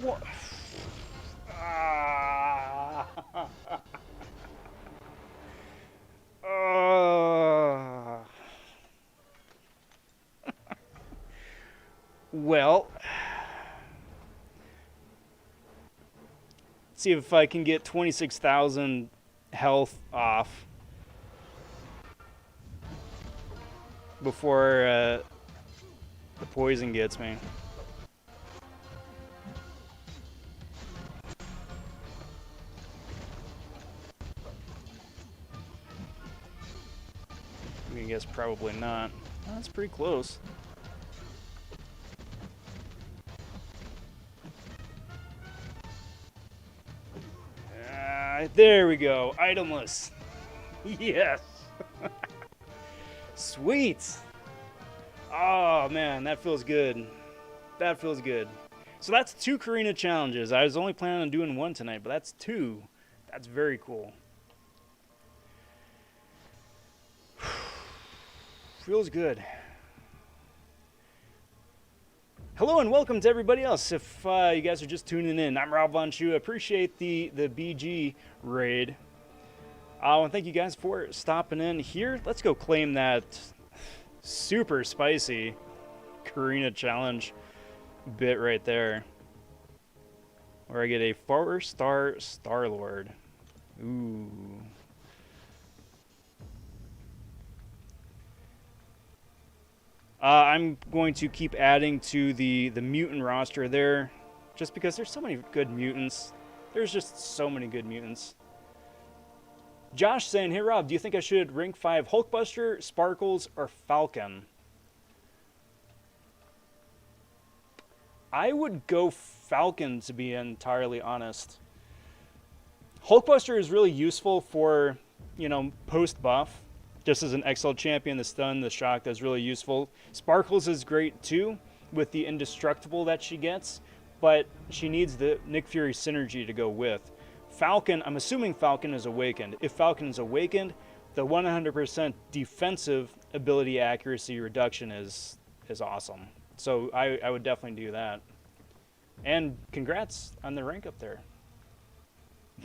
What? Ah. Well, see if I can get 26,000 health off before the poison gets me. I guess probably not. That's pretty close. There we go. Itemless. Yes. Sweet. Oh, man, that feels good. That feels good. So that's 2 Carina challenges. I was only planning on doing 1 tonight, but that's 2. That's very cool. Feels good. Hello and welcome to everybody else. If you guys are just tuning in, I'm Rob vonShoe. I appreciate the BG raid. And thank you guys for stopping in here. Let's go claim that super spicy Carina challenge bit right there. Where I get a 4-star Star-Lord. Ooh. I'm going to keep adding to the mutant roster there, just because there's so many good mutants. There's just so many good mutants. Josh saying, hey Rob, do you think I should rank 5 Hulkbuster, Sparkles, or Falcon? I would go Falcon, to be entirely honest. Hulkbuster is really useful for, you know, post-buff. Just as an XL champion, the stun, the shock, that's really useful. Sparkles is great too, with the indestructible that she gets, but she needs the Nick Fury synergy to go with. Falcon, I'm assuming Falcon is awakened. If Falcon is awakened, the 100% defensive ability accuracy reduction is awesome. So I would definitely do that. And congrats on the rank up there.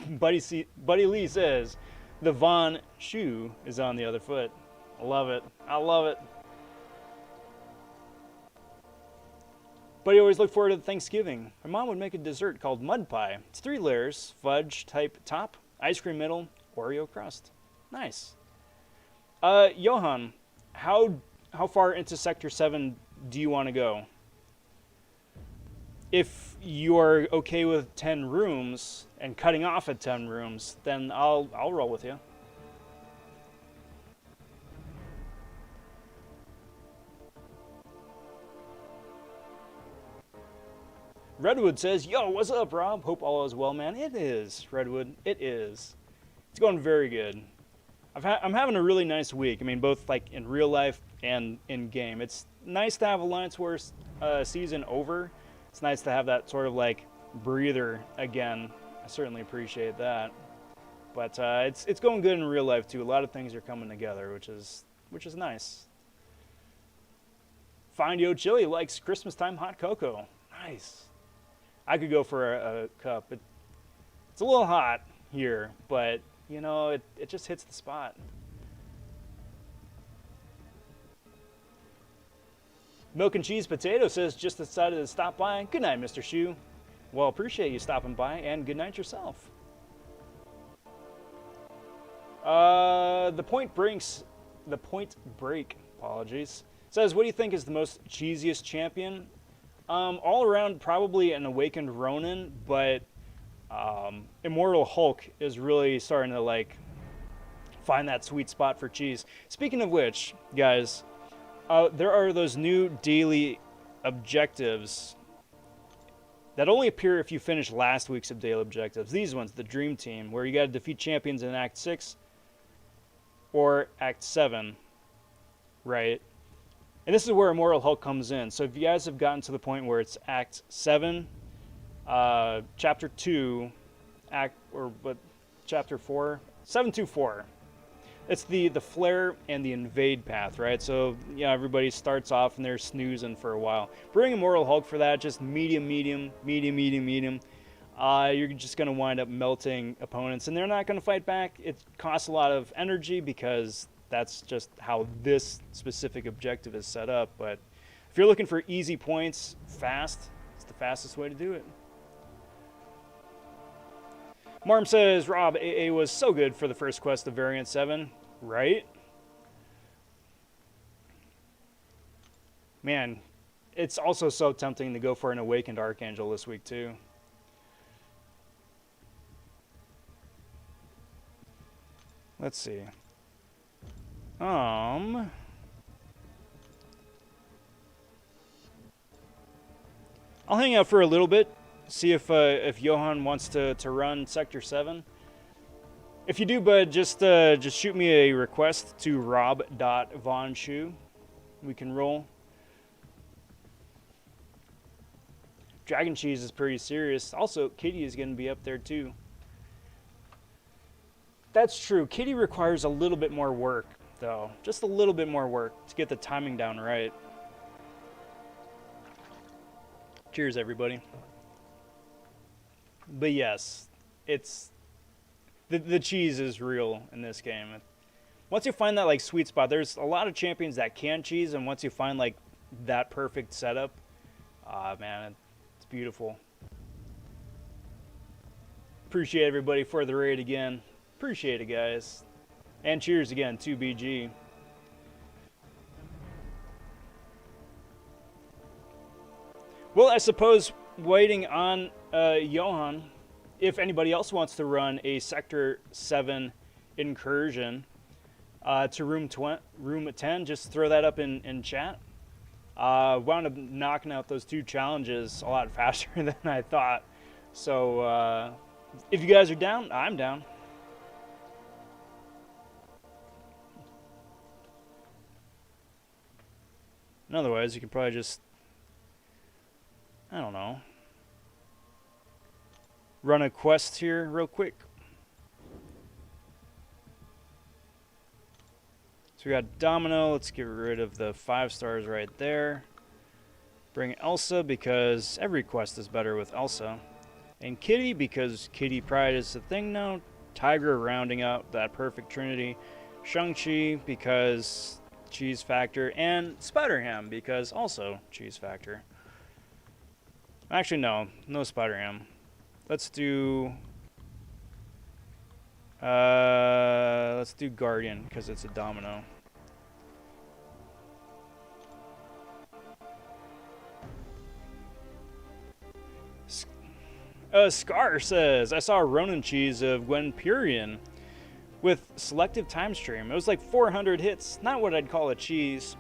Buddy Lee says, the vonShoe is on the other foot. I love it. I love it. But I always look forward to Thanksgiving. My mom would make a dessert called mud pie. It's 3 layers, fudge type top, ice cream middle, Oreo crust. Nice. Johan, how far into Sector 7 do you want to go? If you're okay with 10 rooms and cutting off at 10 rooms, then I'll roll with you. Redwood says, yo, what's up, Rob? Hope all is well, man. It is, Redwood. It is. It's going very good. I'm having a really nice week. I mean, both like in real life and in game. It's nice to have Alliance Wars season over. It's nice to have that sort of like breather again. I certainly appreciate that. But it's going good in real life too. A lot of things are coming together, which is nice. Find Yo Chili likes Christmas time hot cocoa. Nice. I could go for a cup. It's a little hot here, but you know, it just hits the spot. Milk and Cheese Potato says, just decided to stop by. Good night, Mr. Shoe. Well, appreciate you stopping by, and good night yourself. The Point Break, apologies, says, what do you think is the most cheesiest champion? All around, probably an Awakened Ronin, but Immortal Hulk is really starting to like find that sweet spot for cheese. Speaking of which, guys, there are those new daily objectives that only appear if you finish last week's daily objectives. These ones, the Dream Team, where you got to defeat champions in Act 6 or Act 7, right? And this is where Immortal Hulk comes in. So if you guys have gotten to the point where it's Act 7, Chapter 2, Chapter 4? 724. It's the flare and the invade path, right? So, yeah, everybody starts off and they're snoozing for a while. Bring Immortal Hulk for that, just medium. You're just going to wind up melting opponents, and they're not going to fight back. It costs a lot of energy because that's just how this specific objective is set up. But if you're looking for easy points, fast, it's the fastest way to do it. Marm says, Rob, AA was so good for the first quest of Variant 7, right? Man, it's also so tempting to go for an Awakened Archangel this week, too. Let's see. I'll hang out for a little bit. See if Johan wants to run Sector 7. If you do, bud, just shoot me a request to rob.vonShoe. We can roll. Dragon Cheese is pretty serious. Also, Kitty is going to be up there too. That's true. Kitty requires a little bit more work, though. Just a little bit more work to get the timing down right. Cheers, everybody. But yes, it's the cheese is real in this game. Once you find that like sweet spot, there's a lot of champions that can cheese, and once you find like that perfect setup, man, it's beautiful. Appreciate everybody for the raid again. Appreciate it, guys. And cheers again to BG. Well, I suppose waiting on Johan, if anybody else wants to run a Sector 7 incursion to room 10, just throw that up in chat. Wound up knocking out those 2 challenges a lot faster than I thought. So if you guys are down, I'm down. And otherwise, you can probably just, I don't know, run a quest here real quick. So we got Domino. Let's get rid of the 5 stars right there. Bring Elsa because every quest is better with Elsa. And Kitty because Kitty Pride is the thing now. Tiger rounding out that perfect trinity. Shang-Chi because cheese factor. And Spider-Ham because also cheese factor. Actually, no Spider-Ham. Let's do Guardian because it's a domino. Scar says, I saw a Ronin cheese of Gwen Purian with selective time stream. It was like 400 hits. Not what I'd call a cheese.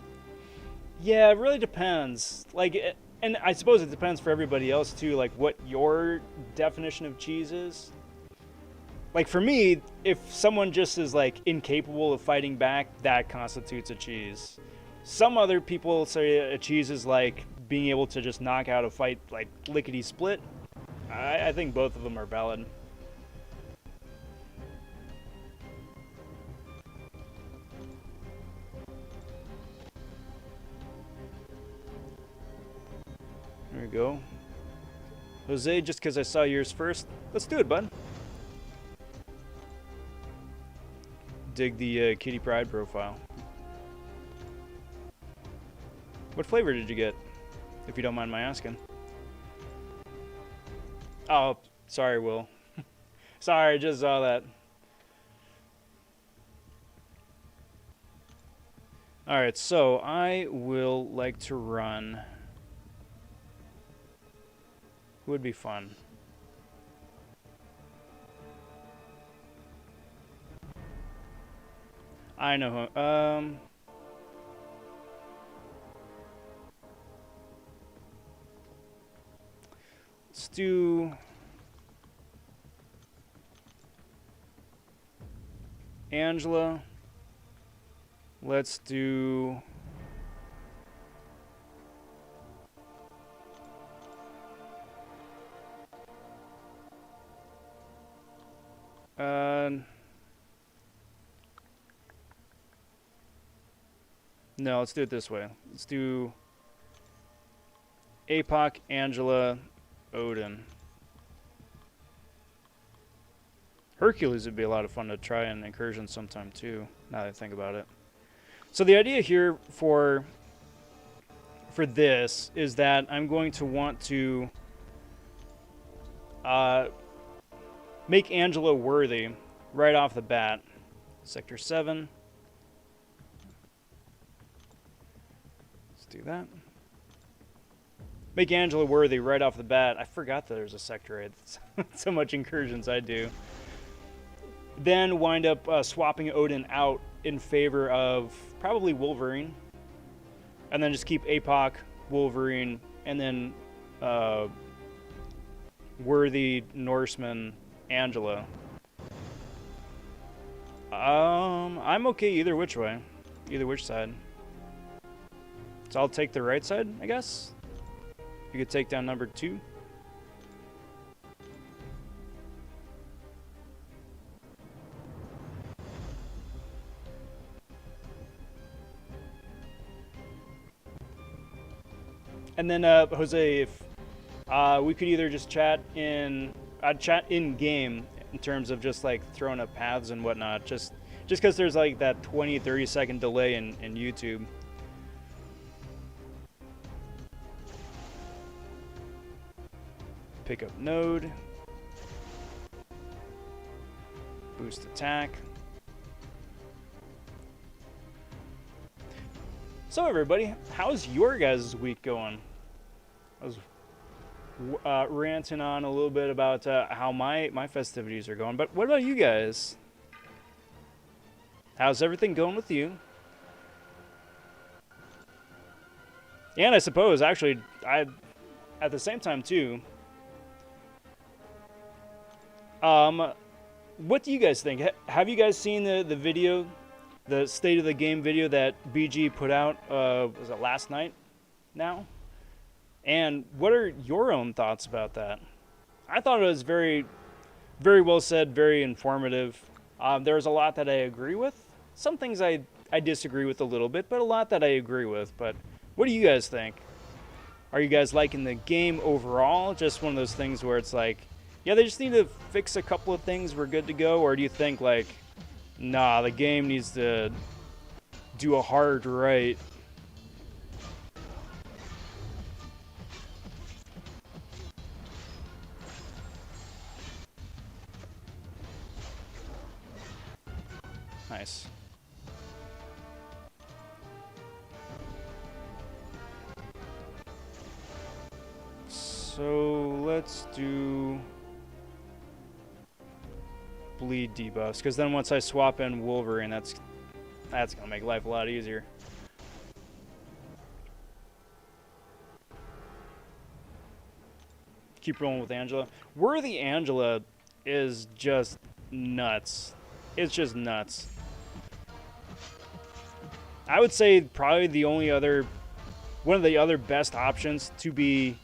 Yeah, it really depends. Like, and I suppose it depends for everybody else too, like what your definition of cheese is. Like for me, if someone just is like incapable of fighting back, that constitutes a cheese. Some other people say a cheese is like being able to just knock out a fight like lickety split. I think both of them are valid. There we go. Jose, just because I saw yours first, let's do it, bud. Dig the Kitty Pride profile. What flavor did you get, if you don't mind my asking? Oh, sorry, Will. Sorry, I just saw that. Alright, so I will like to run. Who would be fun? I know who. Let's do Angela. Let's do no, let's do it this way. Let's do APOC, Angela, Odin. Hercules would be a lot of fun to try in Incursion sometime too, now that I think about it. So the idea here for this is that I'm going to want to make Angela worthy right off the bat. Sector 7. Let's do that. Make Angela worthy right off the bat. I forgot that there's a Sector 8. So much Incursions I do. Then wind up swapping Odin out in favor of probably Wolverine. And then just keep APOC, Wolverine, and then worthy Norseman Angela. I'm okay either which way. Either which side. So I'll take the right side, I guess. You could take down number 2. And then Jose, if we could either just chat in game in terms of just like throwing up paths and whatnot, just because there's like that 20-30 second delay in YouTube. Pick up node. Boost attack. So everybody, how's your guys' week going? I was ranting on a little bit about how my festivities are going, but what about you guys? How's everything going with you? And I suppose, actually, at the same time too, what do you guys think? Have you guys seen the video, the State of the Game video that BG put out, was it last night now? And what are your own thoughts about that? I thought it was very, very well said, very informative. There was a lot that I agree with. Some things I disagree with a little bit, but a lot that I agree with. But what do you guys think? Are you guys liking the game overall? Just one of those things where it's like, yeah, they just need to fix a couple of things, we're good to go? Or do you think like, nah, the game needs to do a hard right? Nice. So let's do bleed debuffs, because then once I swap in Wolverine, that's gonna make life a lot easier. Keep rolling with Angela. Worthy Angela is just nuts. It's just nuts. I would say probably one of the other best options to be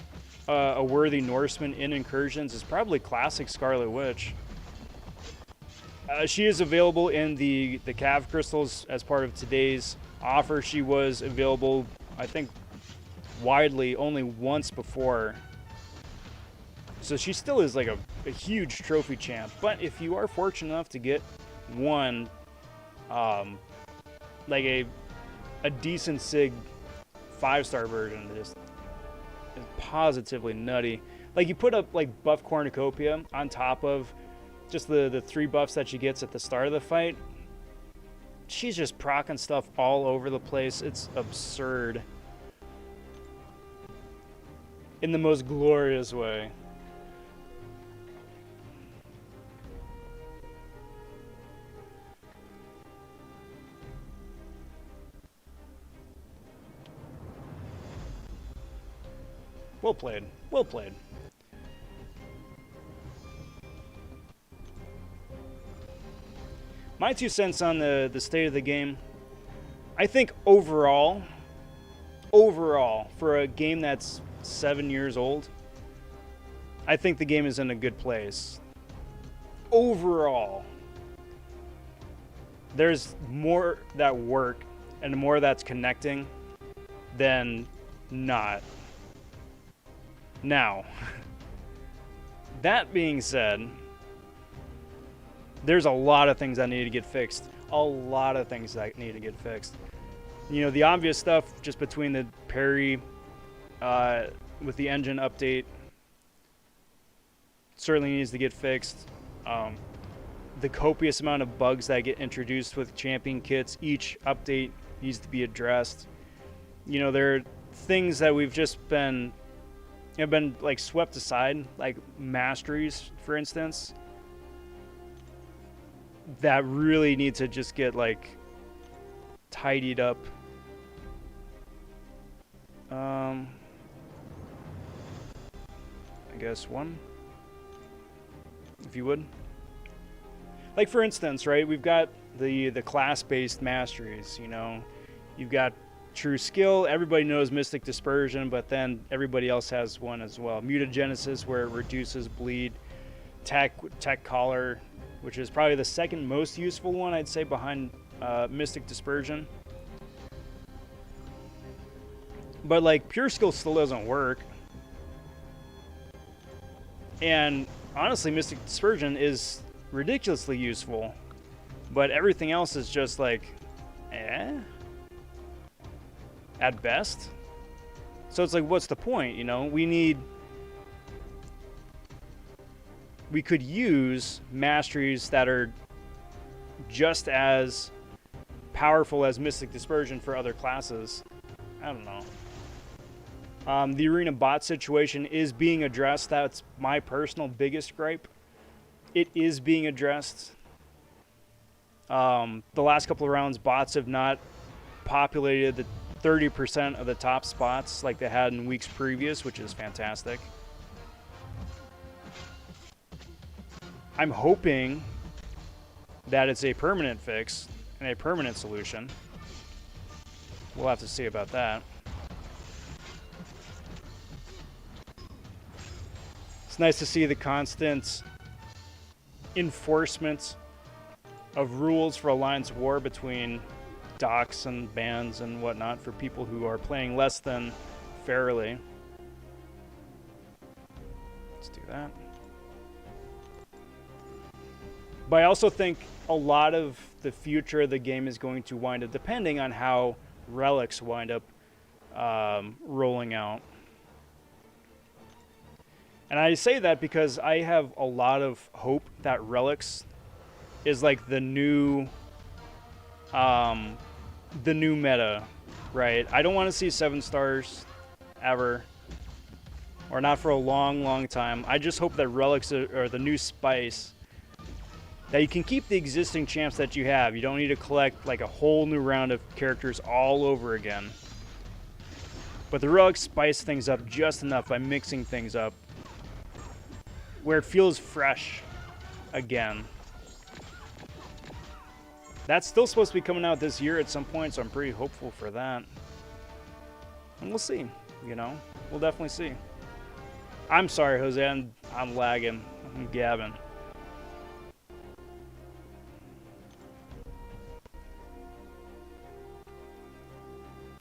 a worthy Norseman in Incursions is probably classic Scarlet Witch. She is available in the Cav crystals as part of today's offer. She was available, I think, widely only once before. So she still is like a huge trophy champ. But if you are fortunate enough to get one, like a decent SIG 5-star version, just is positively nutty. Like you put up like buff cornucopia on top of just the 3 buffs that she gets at the start of the fight. She's just proccing stuff all over the place. It's absurd. In the most glorious way. Well played. Well played. My 2 cents on the state of the game. I think overall, for a game that's 7 years old, I think the game is in a good place. Overall, there's more that work and more that's connecting than not. Now, that being said, there's a lot of things that need to get fixed. A lot of things that need to get fixed. You know, the obvious stuff just between the parry with the engine update certainly needs to get fixed. The copious amount of bugs that get introduced with champion kits, each update needs to be addressed. You know, there are things that we've just been like swept aside, like masteries, for instance, that really need to just get like tidied up. I guess one, if you would. Like for instance, right? We've got the class-based masteries. You know, you've got True Skill. Everybody knows Mystic Dispersion, but then everybody else has one as well. Mutagenesis, where it reduces bleed. Tech Collar, which is probably the second most useful one, I'd say, behind Mystic Dispersion. But like Pure Skill still doesn't work. And honestly, Mystic Dispersion is ridiculously useful, but everything else is just like, at best. So it's like, what's the point? You know, we could use masteries that are just as powerful as Mystic Dispersion for other classes. I don't know. The arena bot situation is being addressed. That's my personal biggest gripe. It is being addressed. The last couple of rounds, bots have not populated the 30% of the top spots like they had in weeks previous, which is fantastic. I'm hoping that it's a permanent fix and a permanent solution. We'll have to see about that. It's nice to see the constant enforcement of rules for Alliance War between docks and bans and whatnot for people who are playing less than fairly. Let's do that. But I also think a lot of the future of the game is going to wind up depending on how relics wind up rolling out. And I say that because I have a lot of hope that relics is like the new meta, right? I don't want to see 7 stars ever, or not for a long, long time. I just hope that relics are the new spice, that you can keep the existing champs that you have. You don't need to collect like a whole new round of characters all over again. But the relics spice things up just enough by mixing things up where it feels fresh again. That's still supposed to be coming out this year at some point, so I'm pretty hopeful for that. And we'll see, you know? We'll definitely see. I'm sorry, Jose, I'm lagging. I'm gabbing.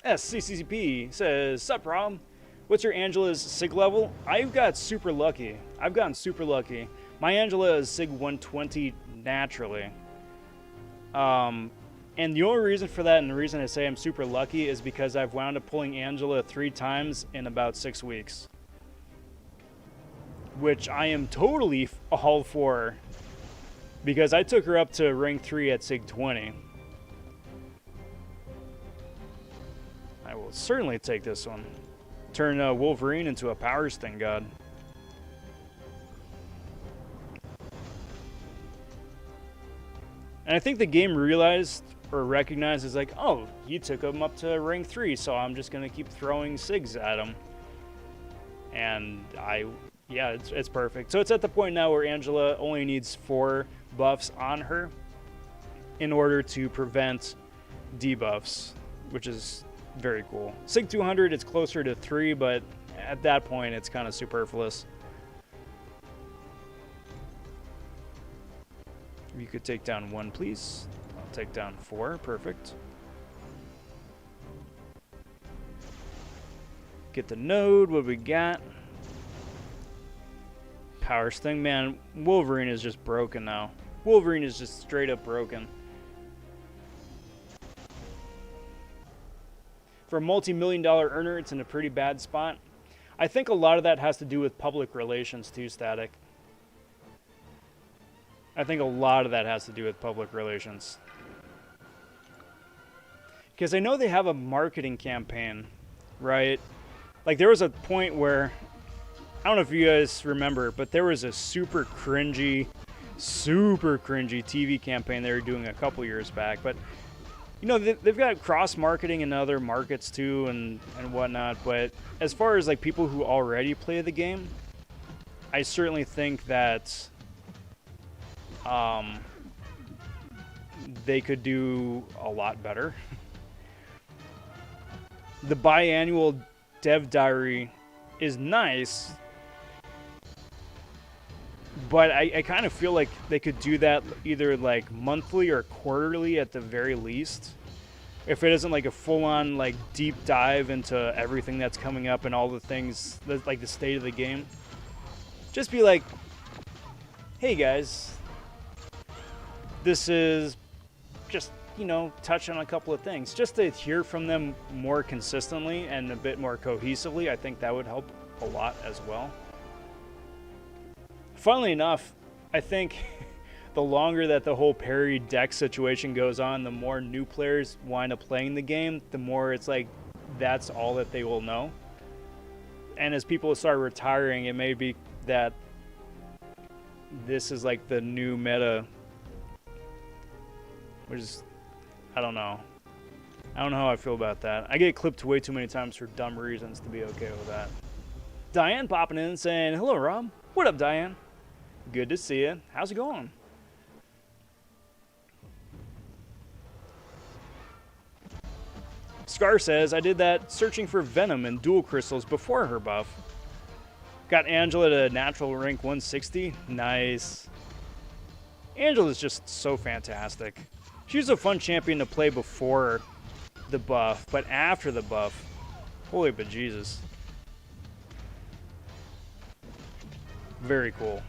SCCP says, "Sup, Rob? What's your Angela's SIG level?" I've got super lucky. I've gotten super lucky. My Angela is SIG 120 naturally. And the only reason for that, and the reason I say I'm super lucky, is because I've wound up pulling Angela 3 times in about 6 weeks. Which I am totally all for, because I took her up to rank 3 at SIG 20. I will certainly take this one. Turn Wolverine into a power sting god. And I think the game realized or recognizes like, oh, you took him up to rank 3, so I'm just going to keep throwing SIGs at him. And yeah, it's perfect. So it's at the point now where Angela only needs 4 buffs on her. in order to prevent debuffs, which is very cool. Sig 200, it's closer to 3, but at that point, it's kind of superfluous. If you could take down 1, please. I'll take down 4. Perfect. Get the node. What we got? Power Sting. Man, Wolverine is just broken now. Wolverine is just straight up broken. For a multi-million-dollar earner, it's in a pretty bad spot. I think a lot of that has to do with public relations too, Static. I think a lot of that has to do with public relations. Because I know they have a marketing campaign, right? Like, there was a point where, I don't know if you guys remember, but there was a super cringy TV campaign they were doing a couple years back. But, you know, they've got cross-marketing in other markets too and whatnot. But as far as, like, people who already play the game, I certainly think that they could do a lot better. The biannual dev diary is nice, but I kind of feel like they could do that either like monthly or quarterly at the very least. If it isn't like a full-on like deep dive into everything that's coming up and all the things, like the state of the game. Just be like, hey guys, this is just, you know, touch on a couple of things. Just to hear from them more consistently and a bit more cohesively, I think that would help a lot as well. Funnily enough, I think the longer that the whole parry deck situation goes on, the more new players wind up playing the game, the more it's like that's all that they will know. And as people start retiring, it may be that this is like the new meta, which is, I don't know. I don't know how I feel about that. I get clipped way too many times for dumb reasons to be okay with that. Diane popping in saying, hello, Rob. What up, Diane? Good to see you. How's it going? Scar says, I did that searching for Venom and dual crystals before her buff. Got Angela to natural rank 160. Nice. Angela's just so fantastic. She's a fun champion to play before the buff, but after the buff, holy bejesus. Very cool.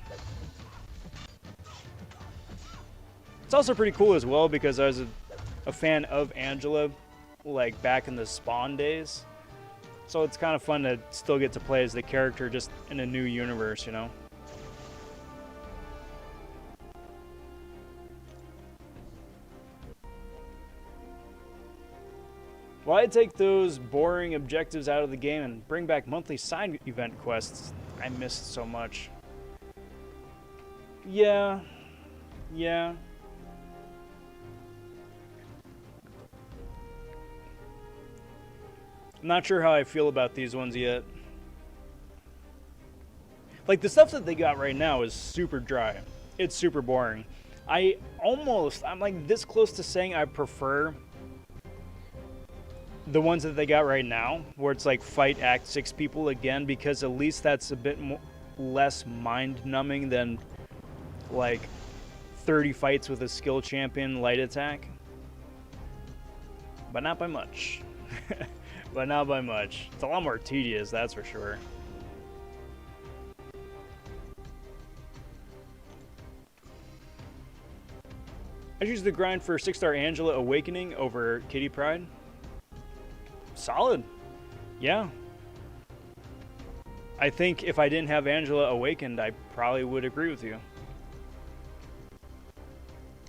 It's also pretty cool as well because I was a fan of Angela like back in the Spawn days. So it's kind of fun to still get to play as the character just in a new universe, you know? Well, I'd take those boring objectives out of the game and bring back monthly side event quests I missed so much. Yeah. I'm not sure how I feel about these ones yet. Like, the stuff that they got right now is super dry. It's super boring. I'm like this close to saying I prefer the ones that they got right now, where it's like fight Act 6 people again, because at least that's a bit less mind-numbing than like 30 fights with a skill champion light attack. But not by much. But not by much. It's a lot more tedious, that's for sure. I choose the grind for 6-star Angela Awakening over Kitty Pryde. Solid. Yeah. I think if I didn't have Angela Awakened, I probably would agree with you.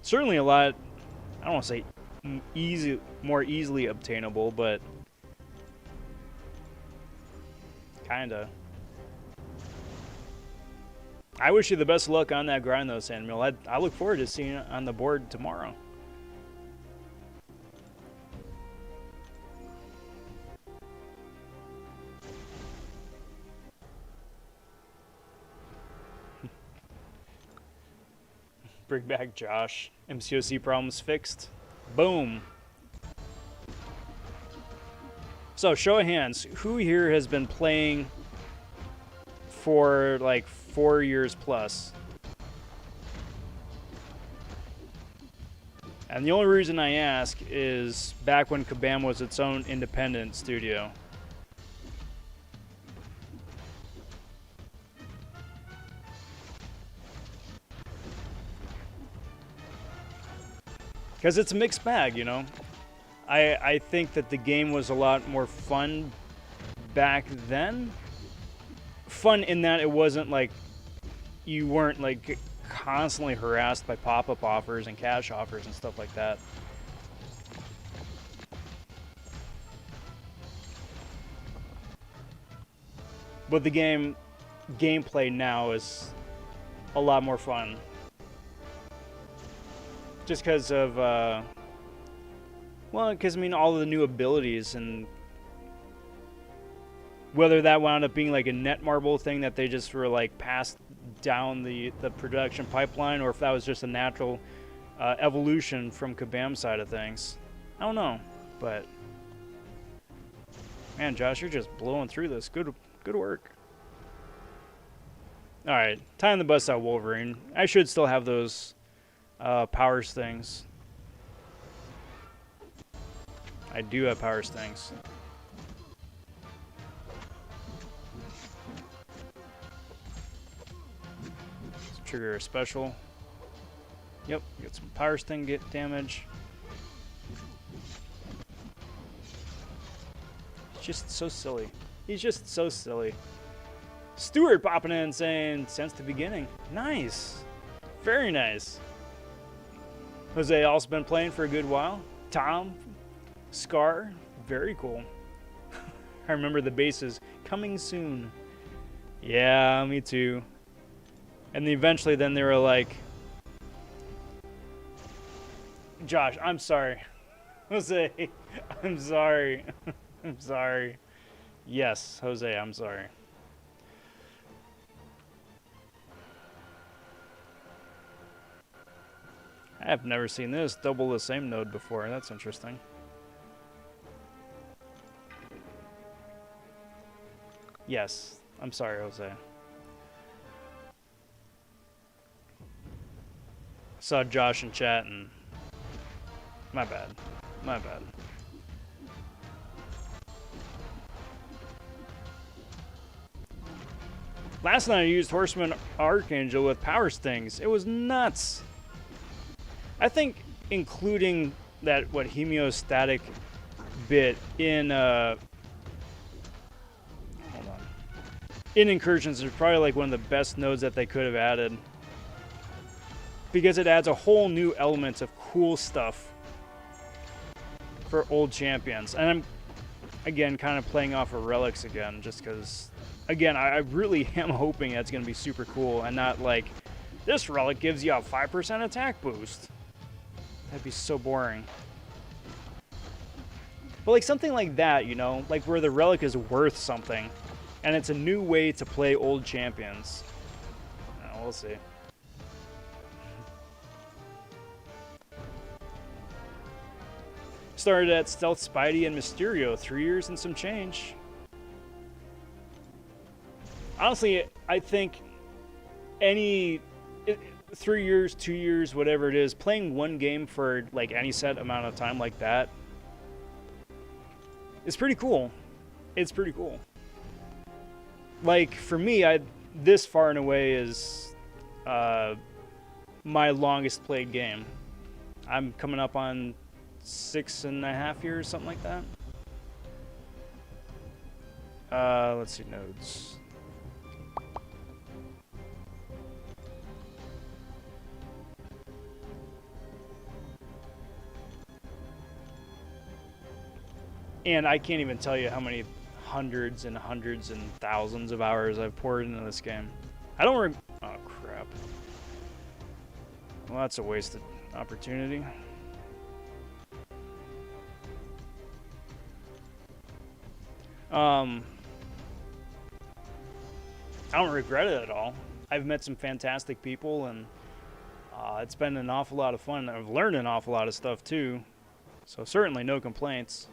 Certainly a lot, I don't want to say more easily obtainable, but kinda. I wish you the best of luck on that grind though, Samuel. I look forward to seeing it on the board tomorrow. Bring back Josh. MCOC problems fixed. Boom. So, show of hands. Who here has been playing for like 4 years plus? And the only reason I ask is back when Kabam was its own independent studio. Because it's a mixed bag, you know? I think that the game was a lot more fun back then. Fun in that it wasn't like you weren't like constantly harassed by pop-up offers and cash offers and stuff like that. But the gameplay now is a lot more fun. Just because of, well, because I mean, all of the new abilities, and whether that wound up being like a Netmarble thing that they just were like passed down the production pipeline, or if that was just a natural evolution from Kabam's side of things. I don't know, but man, Josh, you're just blowing through this. Good work. All right, time to bust out Wolverine. I should still have those power stings. I do have power stings. Let's trigger a special. Yep, get some power sting, get damage. He's just so silly. He's just so silly. Stuart popping in saying, since the beginning. Nice. Very nice. Jose also been playing for a good while. Tom, Scar, very cool. I remember the bases coming soon. Yeah, me too. And then eventually then they were like, Josh, I'm sorry. Jose, I'm sorry. I'm sorry. Yes, Jose, I'm sorry. I have never seen this double the same node before. That's interesting. Yes, I'm sorry, Jose. Saw Josh in chat and my bad. My bad. Last night I used Horseman Archangel with power stings. It was nuts. I think including that homeostatic bit in hold on. In Incursions is probably like one of the best nodes that they could have added. Because it adds a whole new element of cool stuff for old champions. And I'm again kind of playing off of relics again, just because again I really am hoping that's gonna be super cool and not like this relic gives you a 5% attack boost. That'd be so boring. But like something like that, you know, like where the relic is worth something, and it's a new way to play old champions. We'll see. Started at Stealth Spidey and Mysterio, 3 years and some change. Honestly, I think 3 years, 2 years, whatever it is, playing one game for like any set amount of time like that is pretty cool. It's pretty cool. Like for me, this far and away is my longest played game. I'm coming up on 6.5 years, something like that. Let's see, nodes. And I can't even tell you how many hundreds and hundreds and thousands of hours I've poured into this game. I don't oh, crap. Well, that's a wasted opportunity. I don't regret it at all. I've met some fantastic people, and It's been an awful lot of fun. I've learned an awful lot of stuff too. So certainly no complaints.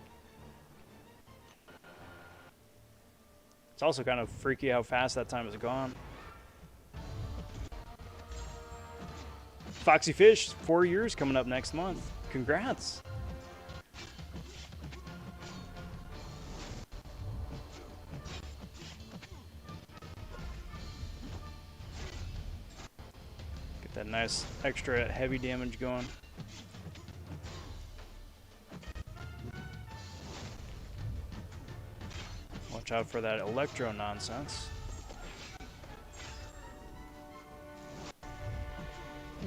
It's also kind of freaky how fast that time has gone. Foxy Fish, 4 years coming up next month. Congrats. Get that nice extra heavy damage going. Watch out for that electro nonsense.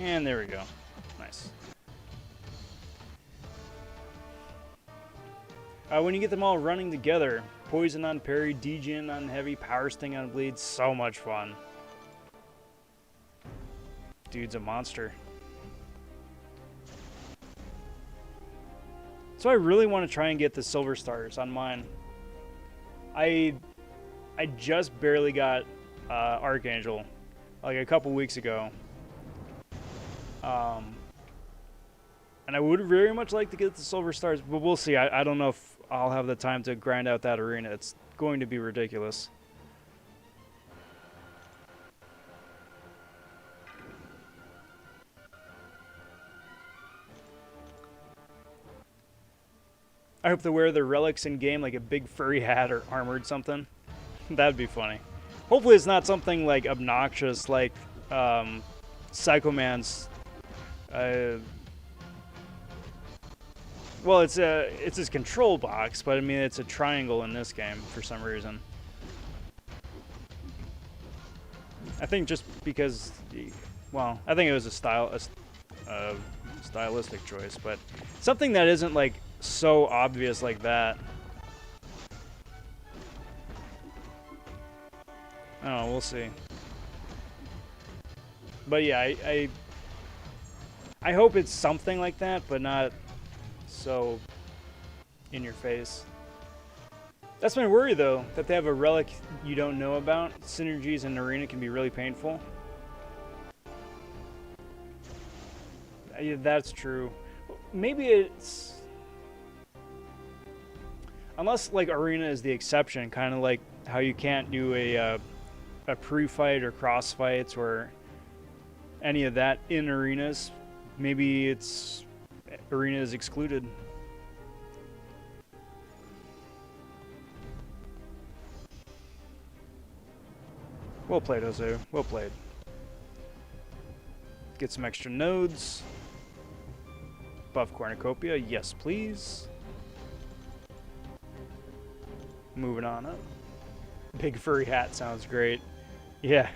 And there we go. Nice. When you get them all running together, poison on parry, degen on heavy, power sting on bleed, so much fun. Dude's a monster. So I really want to try and get the silver stars on mine. I just barely got Archangel like a couple weeks ago. And I would very much like to get the silver stars, but we'll see. I don't know if I'll have the time to grind out that arena. It's going to be ridiculous. I hope they wear their relics in game, like a big furry hat or armored something. That'd be funny. Hopefully it's not something like obnoxious, like Psycho Man's. Well, it's his control box, but I mean it's a triangle in this game for some reason. I think just because, well, I think it was a stylistic choice, but something that isn't like so obvious like that. I don't know, we'll see. But yeah, I hope it's something like that, but not so in your face. That's my worry though, that they have a relic you don't know about. Synergies in arena can be really painful. Yeah, that's true. Maybe it's... Unless like arena is the exception, kind of like how you can't do a pre-fight or cross fights or any of that in arenas. Maybe it's arena is excluded. Well played, Jose. Well played. Get some extra nodes. Buff cornucopia, yes please. Moving on up. Big furry hat sounds great. Yeah.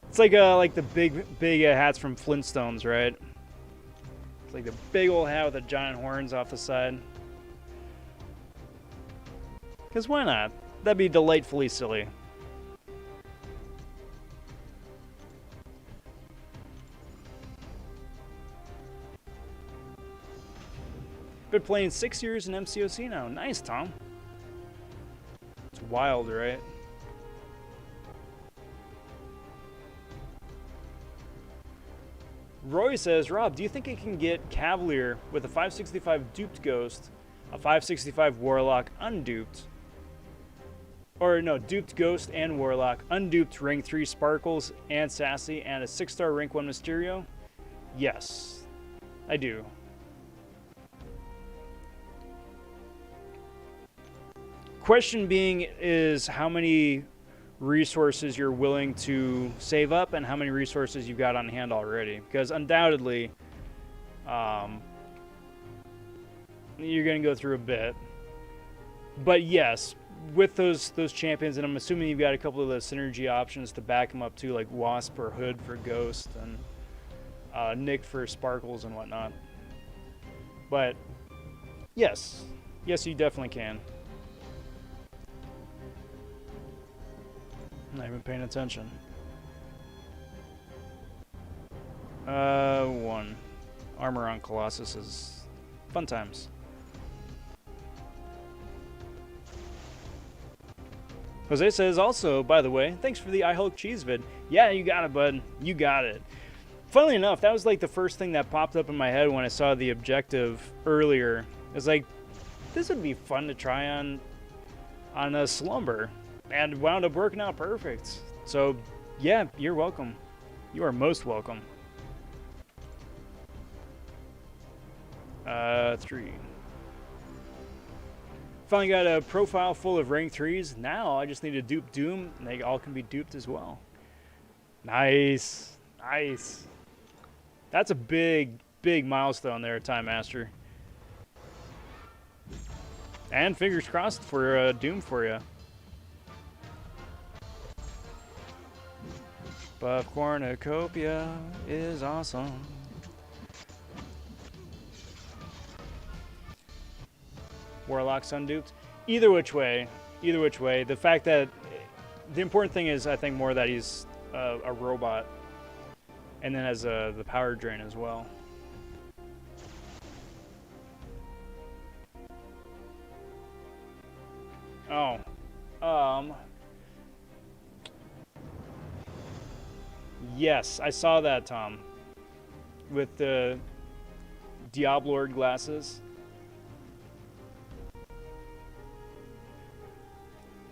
It's like the big hats from Flintstones, right? It's like the big old hat with the giant horns off the side. Because why not? That'd be delightfully silly. Been playing 6 years in MCOC now. Nice, Tom. It's wild, right? Roy says, Rob, do you think it can get Cavalier with a 565 duped Ghost, a 565 Warlock unduped, or no, duped Ghost and Warlock, unduped rank 3 Sparkles and Sassy, and a 6-star rank 1 Mysterio? Yes, I do. Question being is how many resources you're willing to save up and how many resources you've got on hand already, because undoubtedly you're going to go through a bit. But yes, with those champions, and I'm assuming you've got a couple of the synergy options to back them up too, like Wasp or Hood for Ghost and Nick for Sparkles and whatnot. But yes, you definitely can. I'm not even paying attention. 1. Armor on Colossus is fun times. Jose says also, by the way, thanks for the I Hulk cheese vid. Yeah, you got it, bud. You got it. Funnily enough, that was like the first thing that popped up in my head when I saw the objective earlier. It was like, this would be fun to try on a slumber, and wound up working out perfect. So, yeah, you're welcome. You are most welcome. 3. Finally got a profile full of rank 3s. Now I just need to dupe Doom, and they all can be duped as well. Nice. Nice. That's a big, big milestone there, Time Master. And fingers crossed for Doom for you. Buff Cornucopia is awesome. Warlock's unduped. Either which way, the fact that the important thing is, I think, more that he's a robot, and then has the power drain as well. Oh, yes, I saw that, Tom, with the Diablord glasses.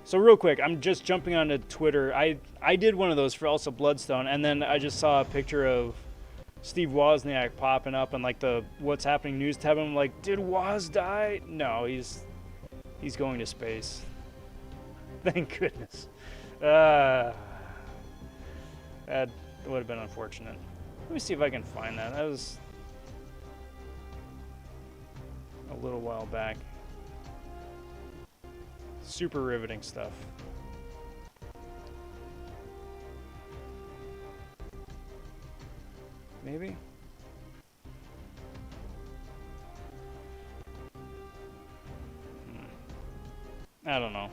So real quick, I'm just jumping onto Twitter. I did one of those for Elsa Bloodstone, and then I just saw a picture of Steve Wozniak popping up on like the What's Happening news tab. I'm like, did Woz die? No, he's going to space. Thank goodness. That would have been unfortunate. Let me see if I can find that. That was a little while back. Super riveting stuff. Maybe? I don't know.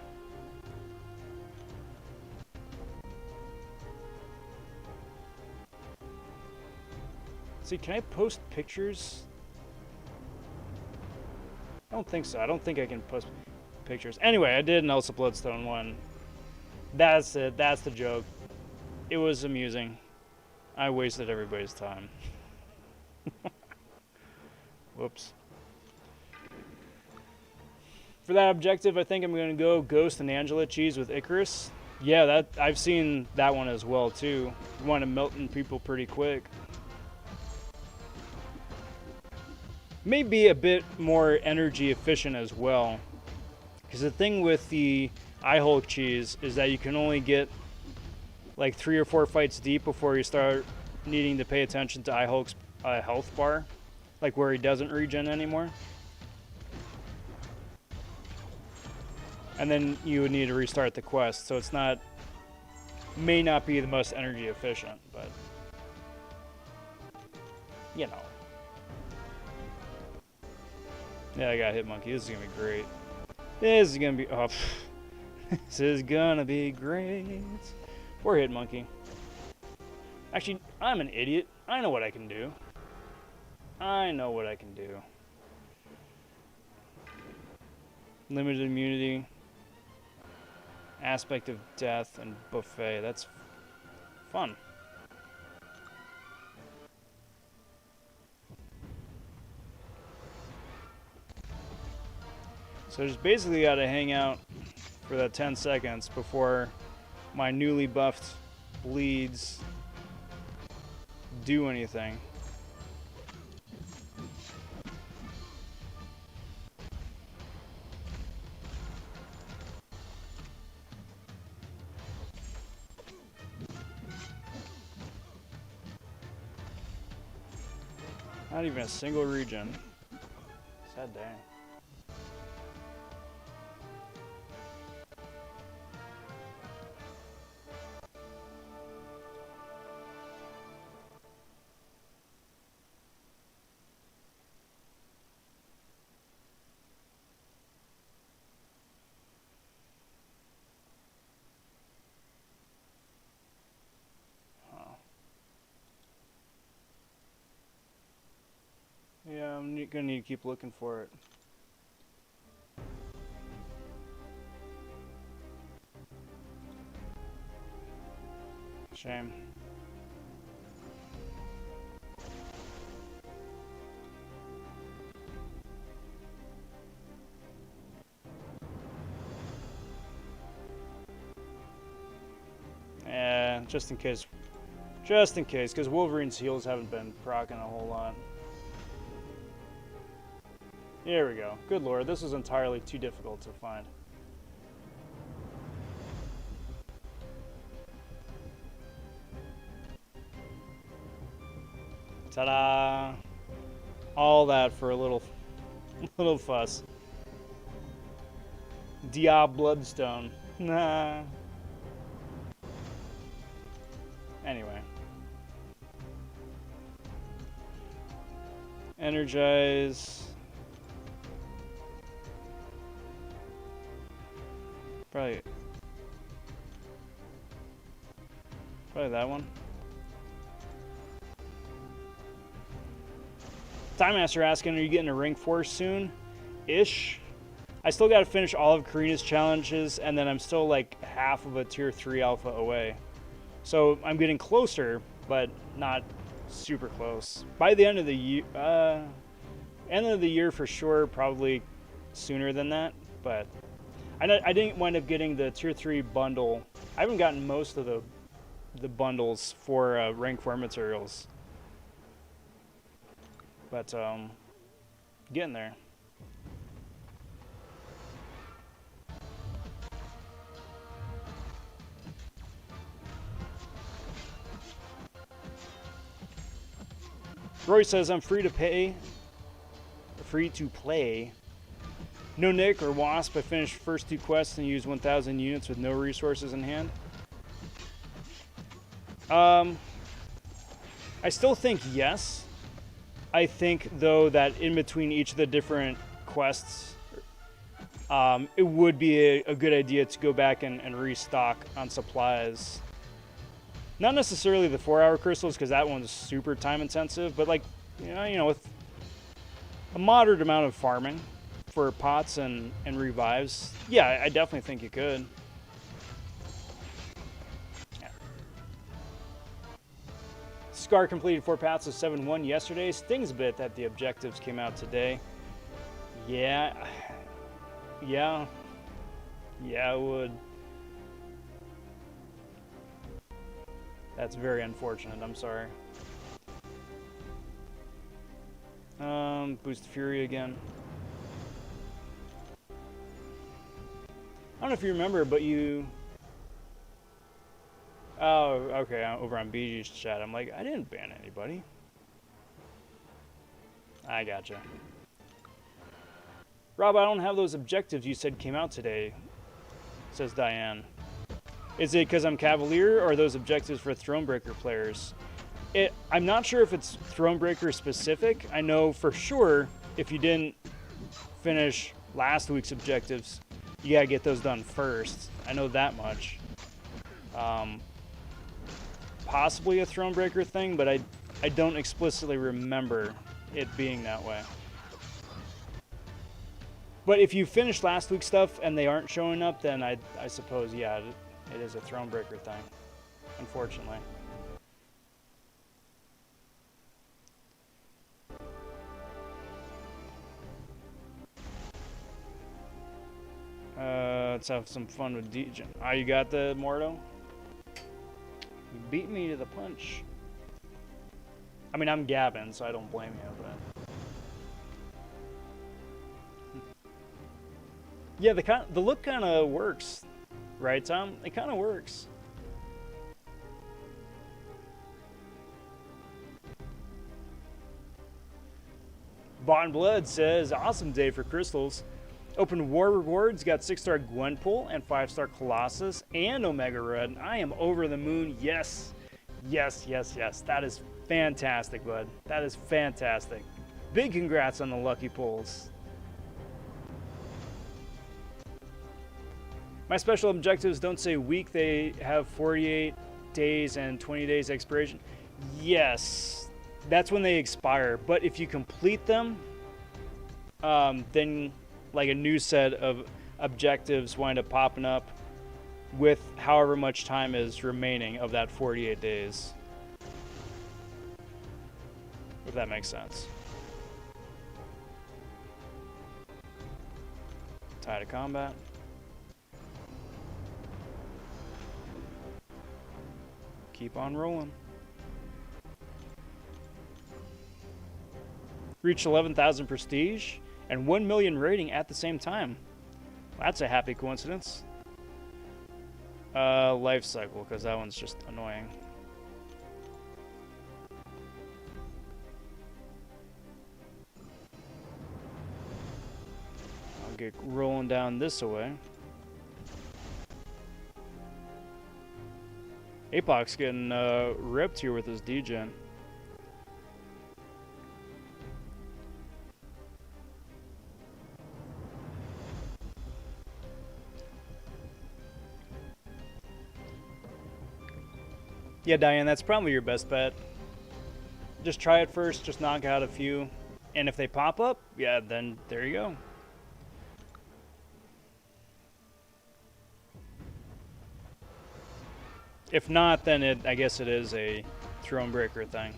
See, can I post pictures? I don't think so. I don't think I can post pictures. Anyway, I did an Elsa Bloodstone one. That's it. That's the joke. It was amusing. I wasted everybody's time. Whoops. For that objective, I think I'm going to go Ghost and Angela Cheese with Icarus. Yeah, that I've seen that one as well, too. You want to melt in people pretty quick. May be a bit more energy efficient as well. Because the thing with the Eye-Hulk cheese is that you can only get like 3 or 4 fights deep before you start needing to pay attention to Eye-Hulk's health bar. Like where he doesn't regen anymore. And then you would need to restart the quest. So it's not, may not be the most energy efficient, but you know. Yeah, I got Hitmonkey. This is gonna be great. This is gonna be, oh, this is gonna be great. Poor Hitmonkey. Actually, I'm an idiot. I know what I can do. I know what I can do. Limited immunity. Aspect of death and buffet. That's fun. So just basically got to hang out for that 10 seconds before my newly buffed bleeds do anything. Not even a single regen. Sad day. Yeah, I'm gonna need to keep looking for it. Shame. Just in case. Just in case, because Wolverine's heals haven't been proccing a whole lot. There we go. Good lord, this is entirely too difficult to find. Ta-da! All that for a little fuss. Diab Bloodstone. Nah. Anyway. Energize. Probably that one. Time Master asking, are you getting a rank 4 soon? Ish. I still got to finish all of Carinas challenges, and then I'm still like half of a tier 3 alpha away. So I'm getting closer, but not super close. By the end of the year, for sure, probably sooner than that. But I didn't wind up getting the tier 3 bundle. I haven't gotten most of the bundles for rank 4 materials. But getting there. Roy says, I'm free to play. No Nick or Wasp. I finished first 2 quests and used 1,000 units with no resources in hand. I still think yes. I think, though, that in between each of the different quests, it would be a good idea to go back and restock on supplies. Not necessarily the 4-hour crystals, because that one's super time intensive, but like, you know, with a moderate amount of farming for pots and revives, yeah, I definitely think you could. Yeah. Scar completed 4 paths of 7-1 yesterday. Stings a bit that the objectives came out today. Yeah, it would. That's very unfortunate. I'm sorry. Boost Fury again. I don't know if you remember, but you... Oh, okay, over on BG's chat. I'm like, I didn't ban anybody. I gotcha. Rob, I don't have those objectives you said came out today, says Diane. Is it because I'm Cavalier, or are those objectives for Thronebreaker players? I'm not sure if it's Thronebreaker specific. I know for sure if you didn't finish last week's objectives, you gotta get those done first. I know that much. Possibly a Thronebreaker thing, but I don't explicitly remember it being that way. But if you finish last week's stuff and they aren't showing up, then I suppose, yeah, it is a Thronebreaker thing, unfortunately. Let's have some fun with DJ. Oh, you got the Mordo? You beat me to the punch. I mean, I'm Gavin, so I don't blame you, but... Yeah, the look kind of works. Right, Tom? It kind of works. Bond Blood says, awesome day for crystals. Open War Rewards, got 6-star Gwenpool and 5-star Colossus and Omega Red. I am over the moon. Yes. Yes, yes, yes. That is fantastic, bud. That is fantastic. Big congrats on the lucky pulls. My special objectives don't say week. They have 48 days and 20 days expiration. Yes. That's when they expire. But if you complete them, then... like a new set of objectives wind up popping up with however much time is remaining of that 48 days. If that makes sense. Tie to combat. Keep on rolling. Reached 11,000 prestige and 1 million rating at the same time. That's a happy coincidence. Life cycle, because that one's just annoying. I'll get rolling down this way. Apoc's getting ripped here with his degen. Yeah, Diane, that's probably your best bet. Just try it first, just knock out a few. And if they pop up, yeah, then there you go. If not, then I guess it is a throne breaker thing.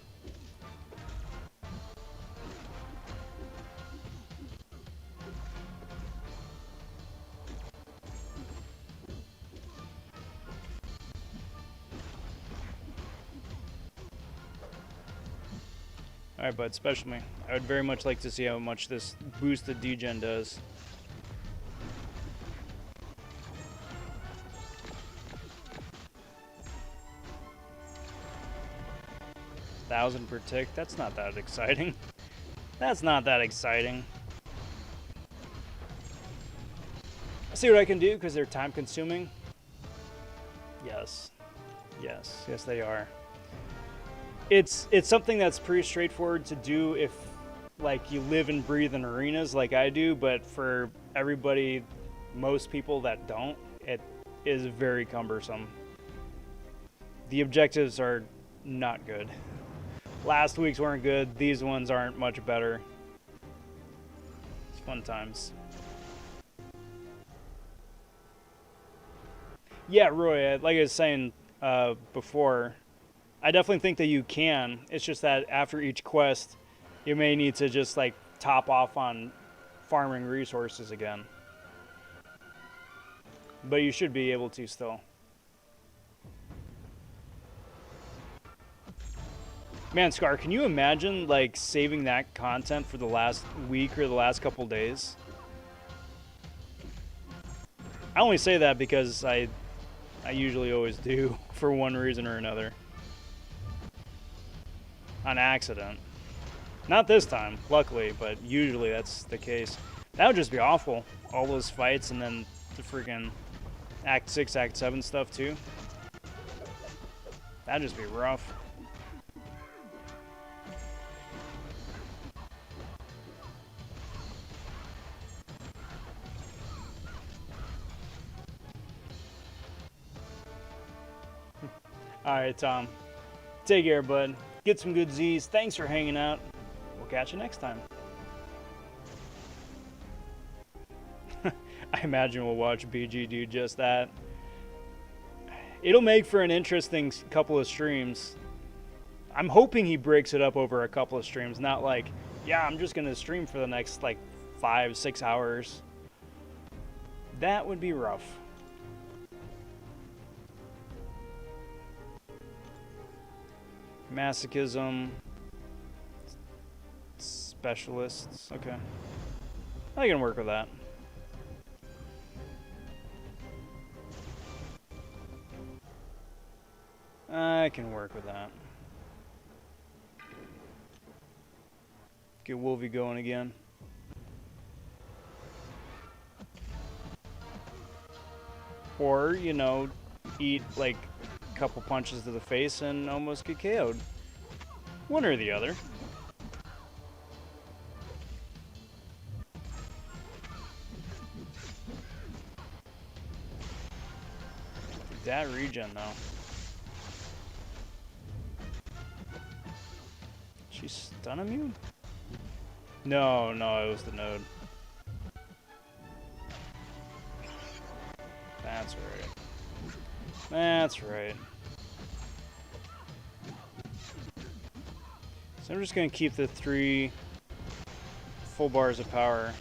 Alright, bud, special me. I would very much like to see how much this boosted degen does. $1,000 per tick? That's not that exciting. That's not that exciting. I see what I can do because they're time consuming. Yes. Yes. Yes, they are. It's something that's pretty straightforward to do if, like, you live and breathe in arenas like I do, but for everybody, most people that don't, it is very cumbersome. The objectives are not good. Last week's weren't good. These ones aren't much better. It's fun times. Yeah, Roy, like I was saying before, I definitely think that you can. It's just that after each quest, you may need to just like top off on farming resources again. But you should be able to still. Man, Scar, can you imagine like saving that content for the last week or the last couple days? I only say that because I usually always do for one reason or another. On accident. Not this time, luckily, but usually that's the case. That would just be awful. All those fights and then the freaking Act 6, Act 7 stuff too. That'd just be rough. Alright, Tom. Take care, bud. Get some good Z's. Thanks for hanging out. We'll catch you next time. I imagine we'll watch BG do just that. It'll make for an interesting couple of streams. I'm hoping he breaks it up over a couple of streams, not like, yeah, I'm just going to stream for the next like 5-6 hours. That would be rough. Masochism. Specialists. Okay. I can work with that. I can work with that. Get Wolvie going again. Or, you know, eat like a couple punches to the face and almost get KO'd. One or the other. That regen though. She's stun immune? No, it was the node. That's right. That's right. So I'm just going to keep the 3 full bars of power.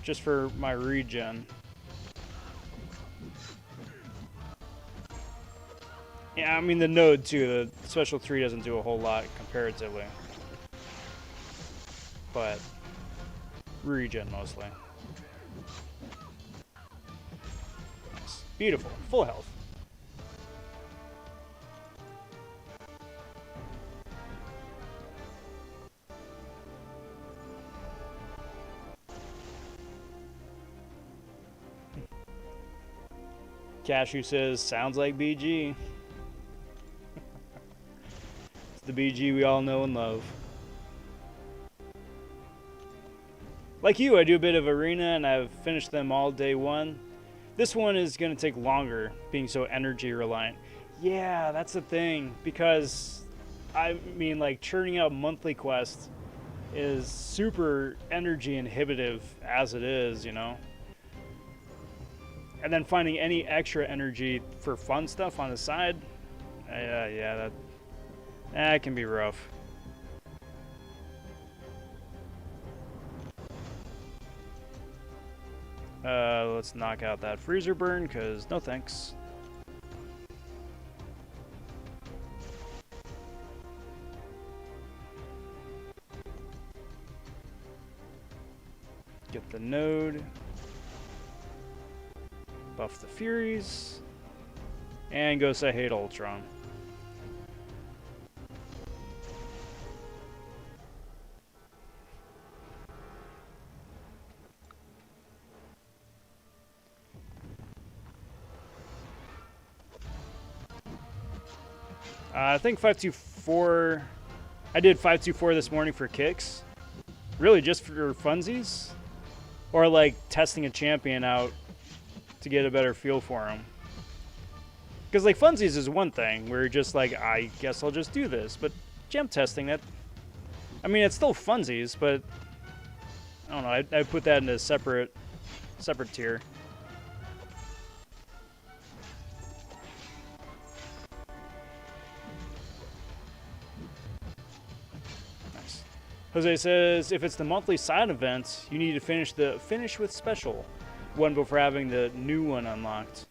Just for my regen. Yeah, I mean the node too. The special 3 doesn't do a whole lot comparatively, but regen mostly. Nice. Beautiful. Full health. Cashew says, sounds like BG. It's the BG we all know and love. Like you, I do a bit of arena and I've finished them all day one. This one is going to take longer, being so energy reliant. Yeah, that's the thing, because I mean, like, churning out monthly quests is super energy inhibitive as it is, you know? And then finding any extra energy for fun stuff on the side, yeah, that can be rough. Let's knock out that freezer burn, because no thanks. Get the node. Buff the Furies. And go say hey to Ultron. I think 524... I did 524 this morning for kicks. Really just for funsies? Or like testing a champion out to get a better feel for him. Because like funsies is one thing, where you're just like, I guess I'll just do this. But gem testing, that... I mean, it's still funsies, but... I don't know, I put that in a separate tier. Nice. Jose says, if it's the monthly side event, you need to finish the Finish with Special one before having the new one unlocked.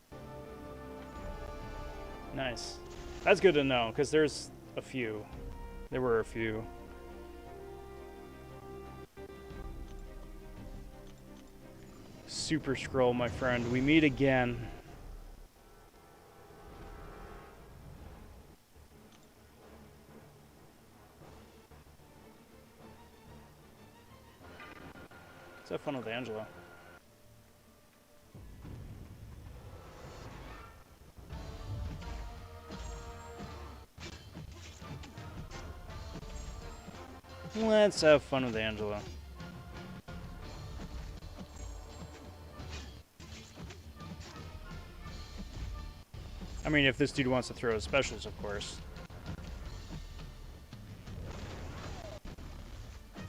Nice. That's good to know, because there's a few. There were a few. Super Scroll, my friend. We meet again. Let's have fun with Angela. Let's have fun with Angela. I mean, if this dude wants to throw his specials, of course.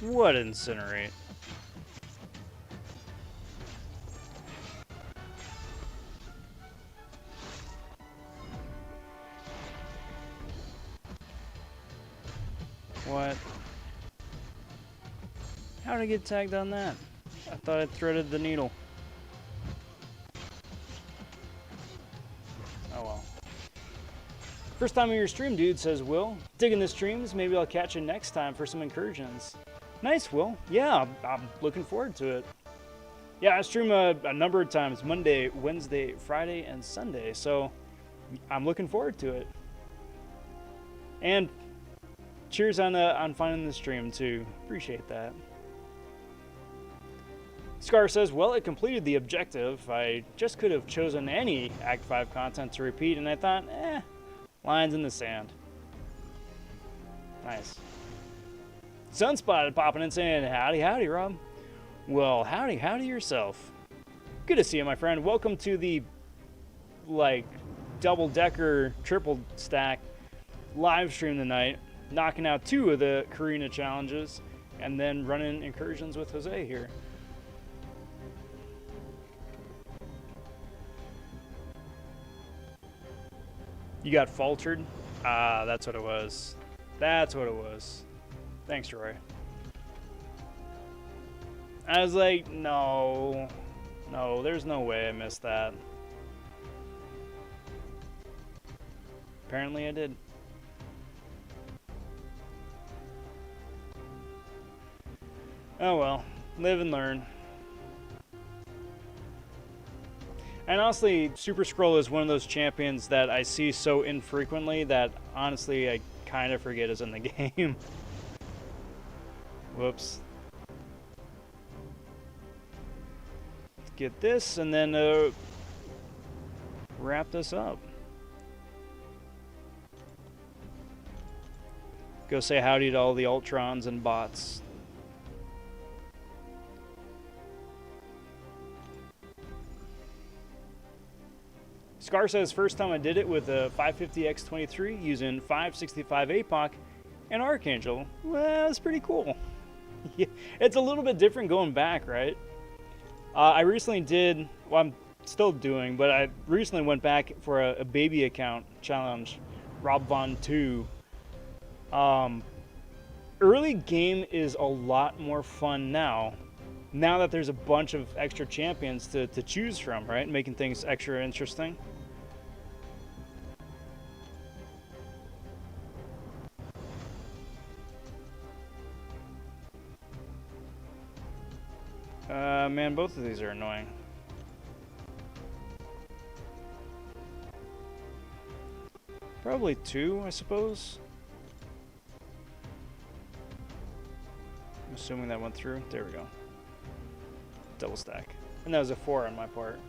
What incinerate? What? How did I get tagged on that? I thought I threaded the needle. Oh well. First time on your stream, dude, says Will. Digging the streams, maybe I'll catch you next time for some incursions. Nice, Will. Yeah, I'm looking forward to it. Yeah, I stream a number of times, Monday, Wednesday, Friday, and Sunday, so I'm looking forward to it. And cheers on finding the stream, too. Appreciate that. Scar says, well, it completed the objective. I just could have chosen any Act 5 content to repeat, and I thought, lines in the sand. Nice. Sunspotted popping in saying, howdy, Rob. Well, howdy yourself. Good to see you, my friend. Welcome to the, like, double-decker, triple-stack live stream tonight. Knocking out 2 of the Carina challenges, and then running incursions with Jose here. You got faltered? Ah, that's what it was. That's what it was. Thanks, Roy. I was like, no, there's no way I missed that. Apparently I did. Oh well, live and learn. And honestly, Super Scroll is one of those champions that I see so infrequently that honestly I kind of forget is in the game. Whoops. Let's get this and then wrap this up. Go say howdy to all the Ultrons and bots. Scar says, first time I did it with a 550X23 using 565 APOC and Archangel. Well, that's pretty cool. Yeah, it's a little bit different going back, right? I recently did, well, I'm still doing, but I recently went back for a baby account challenge, Rob Von 2. Early game is a lot more fun now that there's a bunch of extra champions to choose from, right? Making things extra interesting. Man, both of these are annoying. Probably 2, I suppose. I'm assuming that went through. There we go. Double stack. And that was a 4 on my part.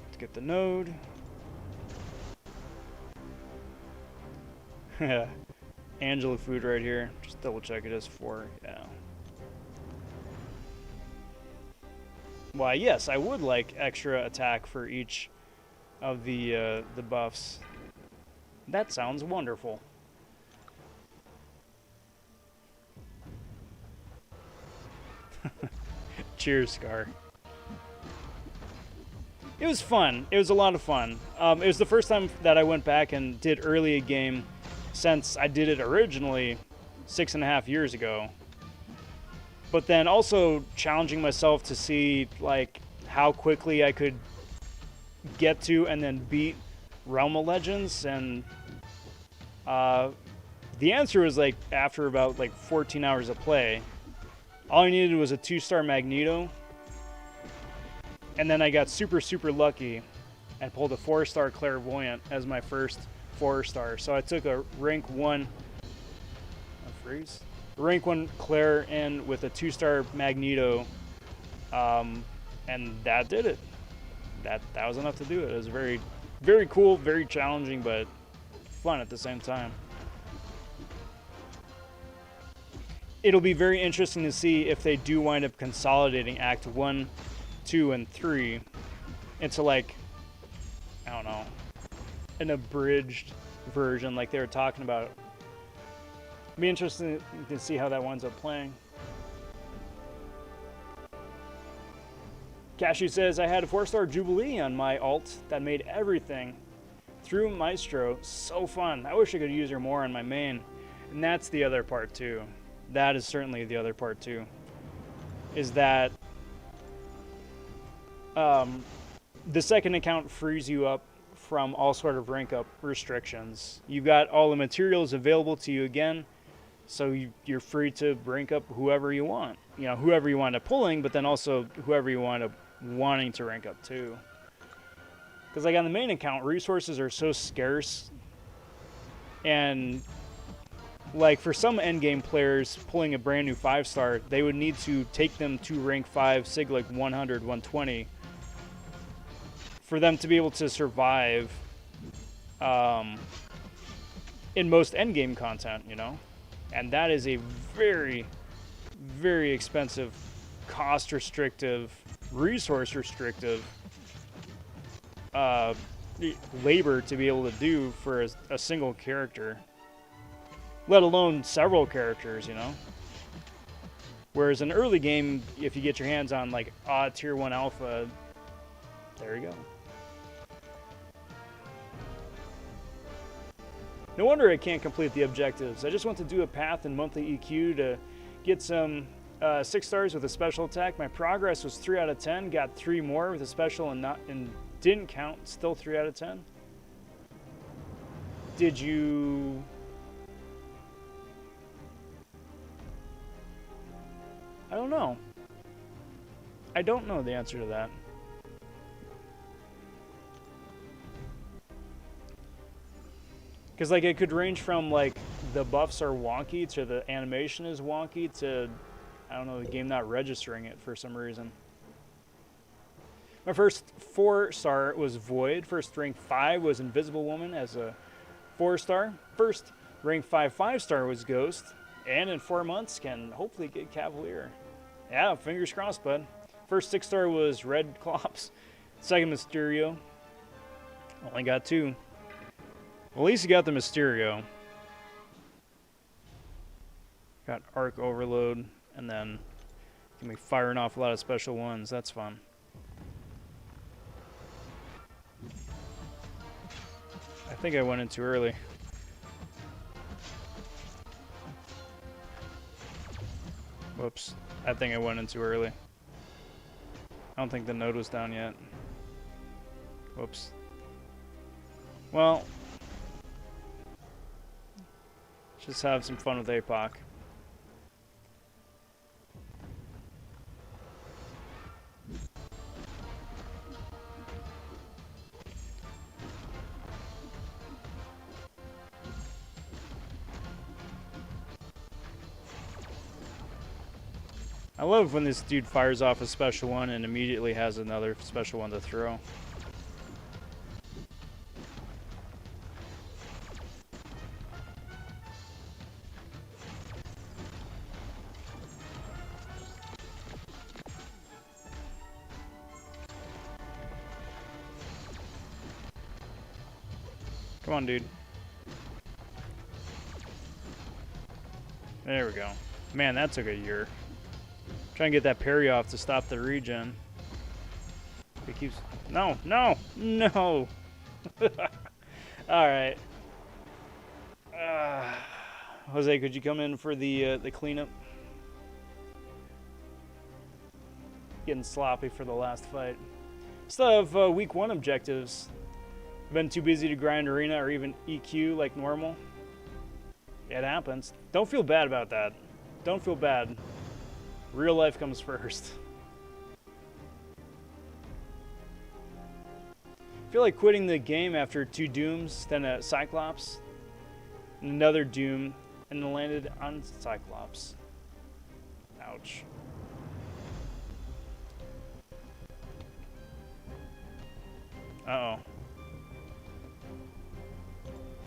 Let's get the node. Angela food right here. Just double check it is 4. Yeah. Why, yes, I would like extra attack for each of the buffs. That sounds wonderful. Cheers, Scar. It was fun. It was a lot of fun. It was the first time that I went back and did early a game since I did it originally 6.5 years ago. But then also challenging myself to see like how quickly I could get to and then beat Realm of Legends, and the answer was like after about like 14 hours of play. All I needed was a 2-star Magneto, and then I got super lucky and pulled a 4-star Clairvoyant as my first 4-star. So I took a rank 1 rank 1 Claire in with a 2-star Magneto, and that did it. That was enough to do it. It was very cool, very challenging, but fun at the same time. It'll be very interesting to see if they do wind up consolidating Act 1, 2, and 3 into like, I don't know, an abridged version like they were talking about. It'll be interesting to see how that winds up playing. Cashew says, I had a 4-star Jubilee on my alt that made everything through Maestro so fun. I wish I could use her more on my main. And that's the other part too. That is certainly the other part too. Is that the second account frees you up from all sort of rank up restrictions. You've got all the materials available to you again, so you're free to rank up whoever you want. You know, whoever you wind up pulling, but then also whoever you wind up wanting to rank up too. Because like on the main account, resources are so scarce, and like for some endgame players pulling a brand new 5-star, they would need to take them to rank 5, sig like 100, 120 for them to be able to survive in most endgame content, you know? And that is a very expensive, cost restrictive, resource restrictive labor to be able to do for a single character, let alone several characters, you know? Whereas in early game, if you get your hands on like tier 1 alpha, there you go. No wonder I can't complete the objectives. I just want to do a path and monthly EQ to get some 6 stars with a special attack. My progress was 3 out of 10. Got 3 more with a special and didn't count. Still 3 out of 10. Did you... I don't know. I don't know the answer to that. Because, like, it could range from, like, the buffs are wonky to the animation is wonky to, I don't know, the game not registering it for some reason. My first 4-star was Void. First rank 5 was Invisible Woman as a 4-star. First rank 5 5-star was Ghost. And in 4 months can hopefully get Cavalier. Yeah, fingers crossed, bud. First 6-star was Red Clops. Second Mysterio. Only got 2. Well, at least you got the Mysterio. Got Arc Overload, and then can be firing off a lot of special ones. That's fun. I think I went in too early. Whoops. I think I went in too early. I don't think the node was down yet. Whoops. Well, just have some fun with APOC. I love when this dude fires off a special one and immediately has another special one to throw. Come on, dude. There we go. Man, that took a year. Try and get that parry off to stop the regen. It keeps... No, no, no! Alright. Jose, could you come in for the cleanup? Getting sloppy for the last fight. Still have week 1 objectives. Been too busy to grind arena or even EQ like normal. It happens. Don't feel bad about that. Don't feel bad. Real life comes first. I feel like quitting the game after 2 Dooms, then a Cyclops, and another Doom, and then landed on Cyclops. Ouch. Uh-oh.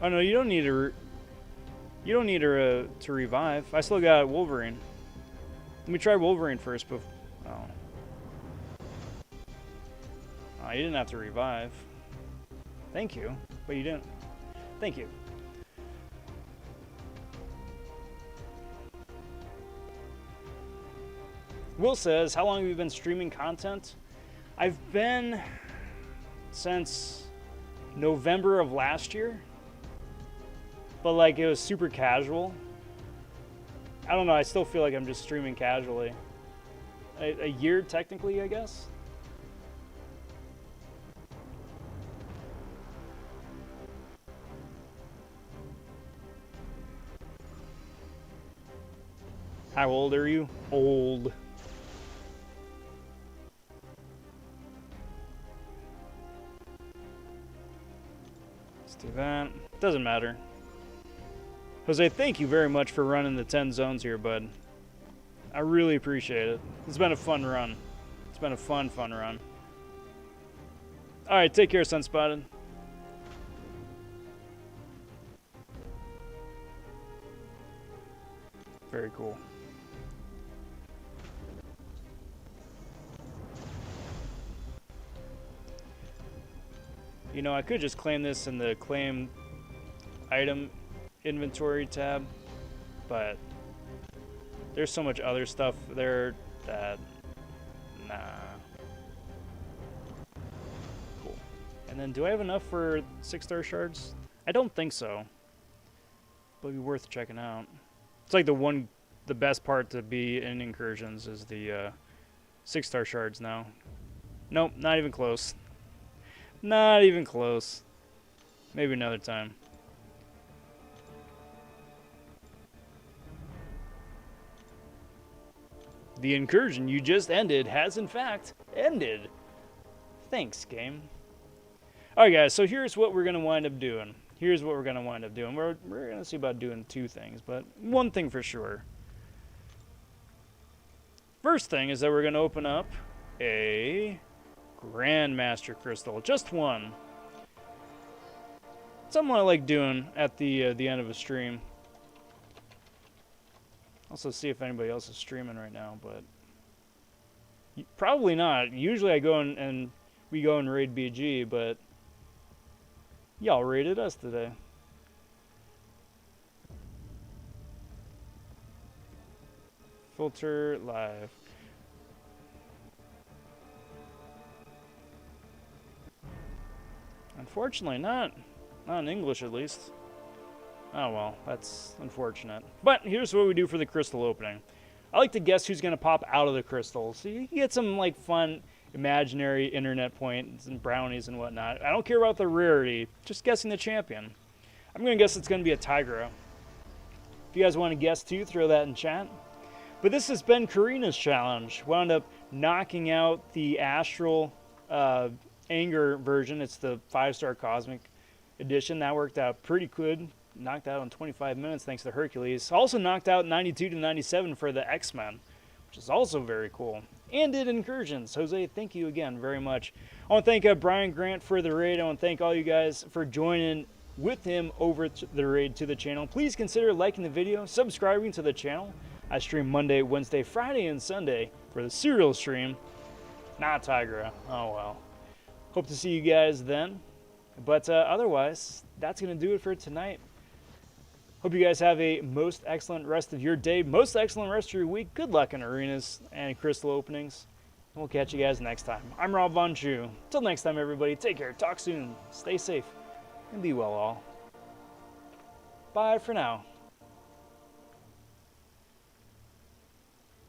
Oh no, you don't need to. You don't need her to revive. I still got Wolverine. Let me try Wolverine first. Oh. Oh, you didn't have to revive. Thank you, but you didn't. Thank you. Will says, how long have you been streaming content? I've been since November of last year. But like it was super casual. I don't know, I still feel like I'm just streaming casually. A year technically, I guess. How old are you? Old. Let's do that. Doesn't matter. Jose, thank you very much for running the 10 zones here, bud. I really appreciate it. It's been a fun run. It's been a fun run. Alright, take care, Sunspotted. Very cool. You know, I could just claim this in the claim item inventory tab, but there's so much other stuff there that nah. Cool. And then do I have enough for 6-star shards? I don't think so, but it'd be worth checking out. It's like the one the best part to be in incursions is the 6-star shards now. Nope, not even close. Not even close. Maybe another time. The incursion you just ended has in fact ended. Thanks, game. Alright guys, so here's what we're going to wind up doing. We're going to see about doing 2 things, but one thing for sure. First thing is that we're going to open up a Grandmaster Crystal. Just one. Something I like doing at the end of a stream. Also see if anybody else is streaming right now, but probably not. Usually I go and we go and raid BG, but y'all raided us today. Filter live. Unfortunately, not in English at least. Oh well, that's unfortunate. But here's what we do for the crystal opening. I like to guess who's going to pop out of the crystal. So you get some like fun imaginary internet points and brownies and whatnot. I don't care about the rarity, just guessing the champion. I'm going to guess it's going to be a Tigra. If you guys want to guess too, throw that in chat. But this has been Carinas challenge. Wound up knocking out the Astral Anger version. It's the 5-star Cosmic Edition. That worked out pretty good. Knocked out in 25 minutes thanks to Hercules. Also knocked out 92 to 97 for the X-Men, which is also very cool. And did incursions. Jose, thank you again very much. I want to thank Brian Grant for the raid. I want to thank all you guys for joining with him over the raid to the channel. Please consider liking the video, subscribing to the channel. I stream Monday, Wednesday, Friday, and Sunday for the serial stream. Not Tigra. Oh well. Hope to see you guys then. But otherwise, that's going to do it for tonight. Hope you guys have a most excellent rest of your day, most excellent rest of your week. Good luck in arenas and crystal openings. And we'll catch you guys next time. I'm Rob vonShoe. Till next time, everybody, take care, talk soon, stay safe, and be well all. Bye for now.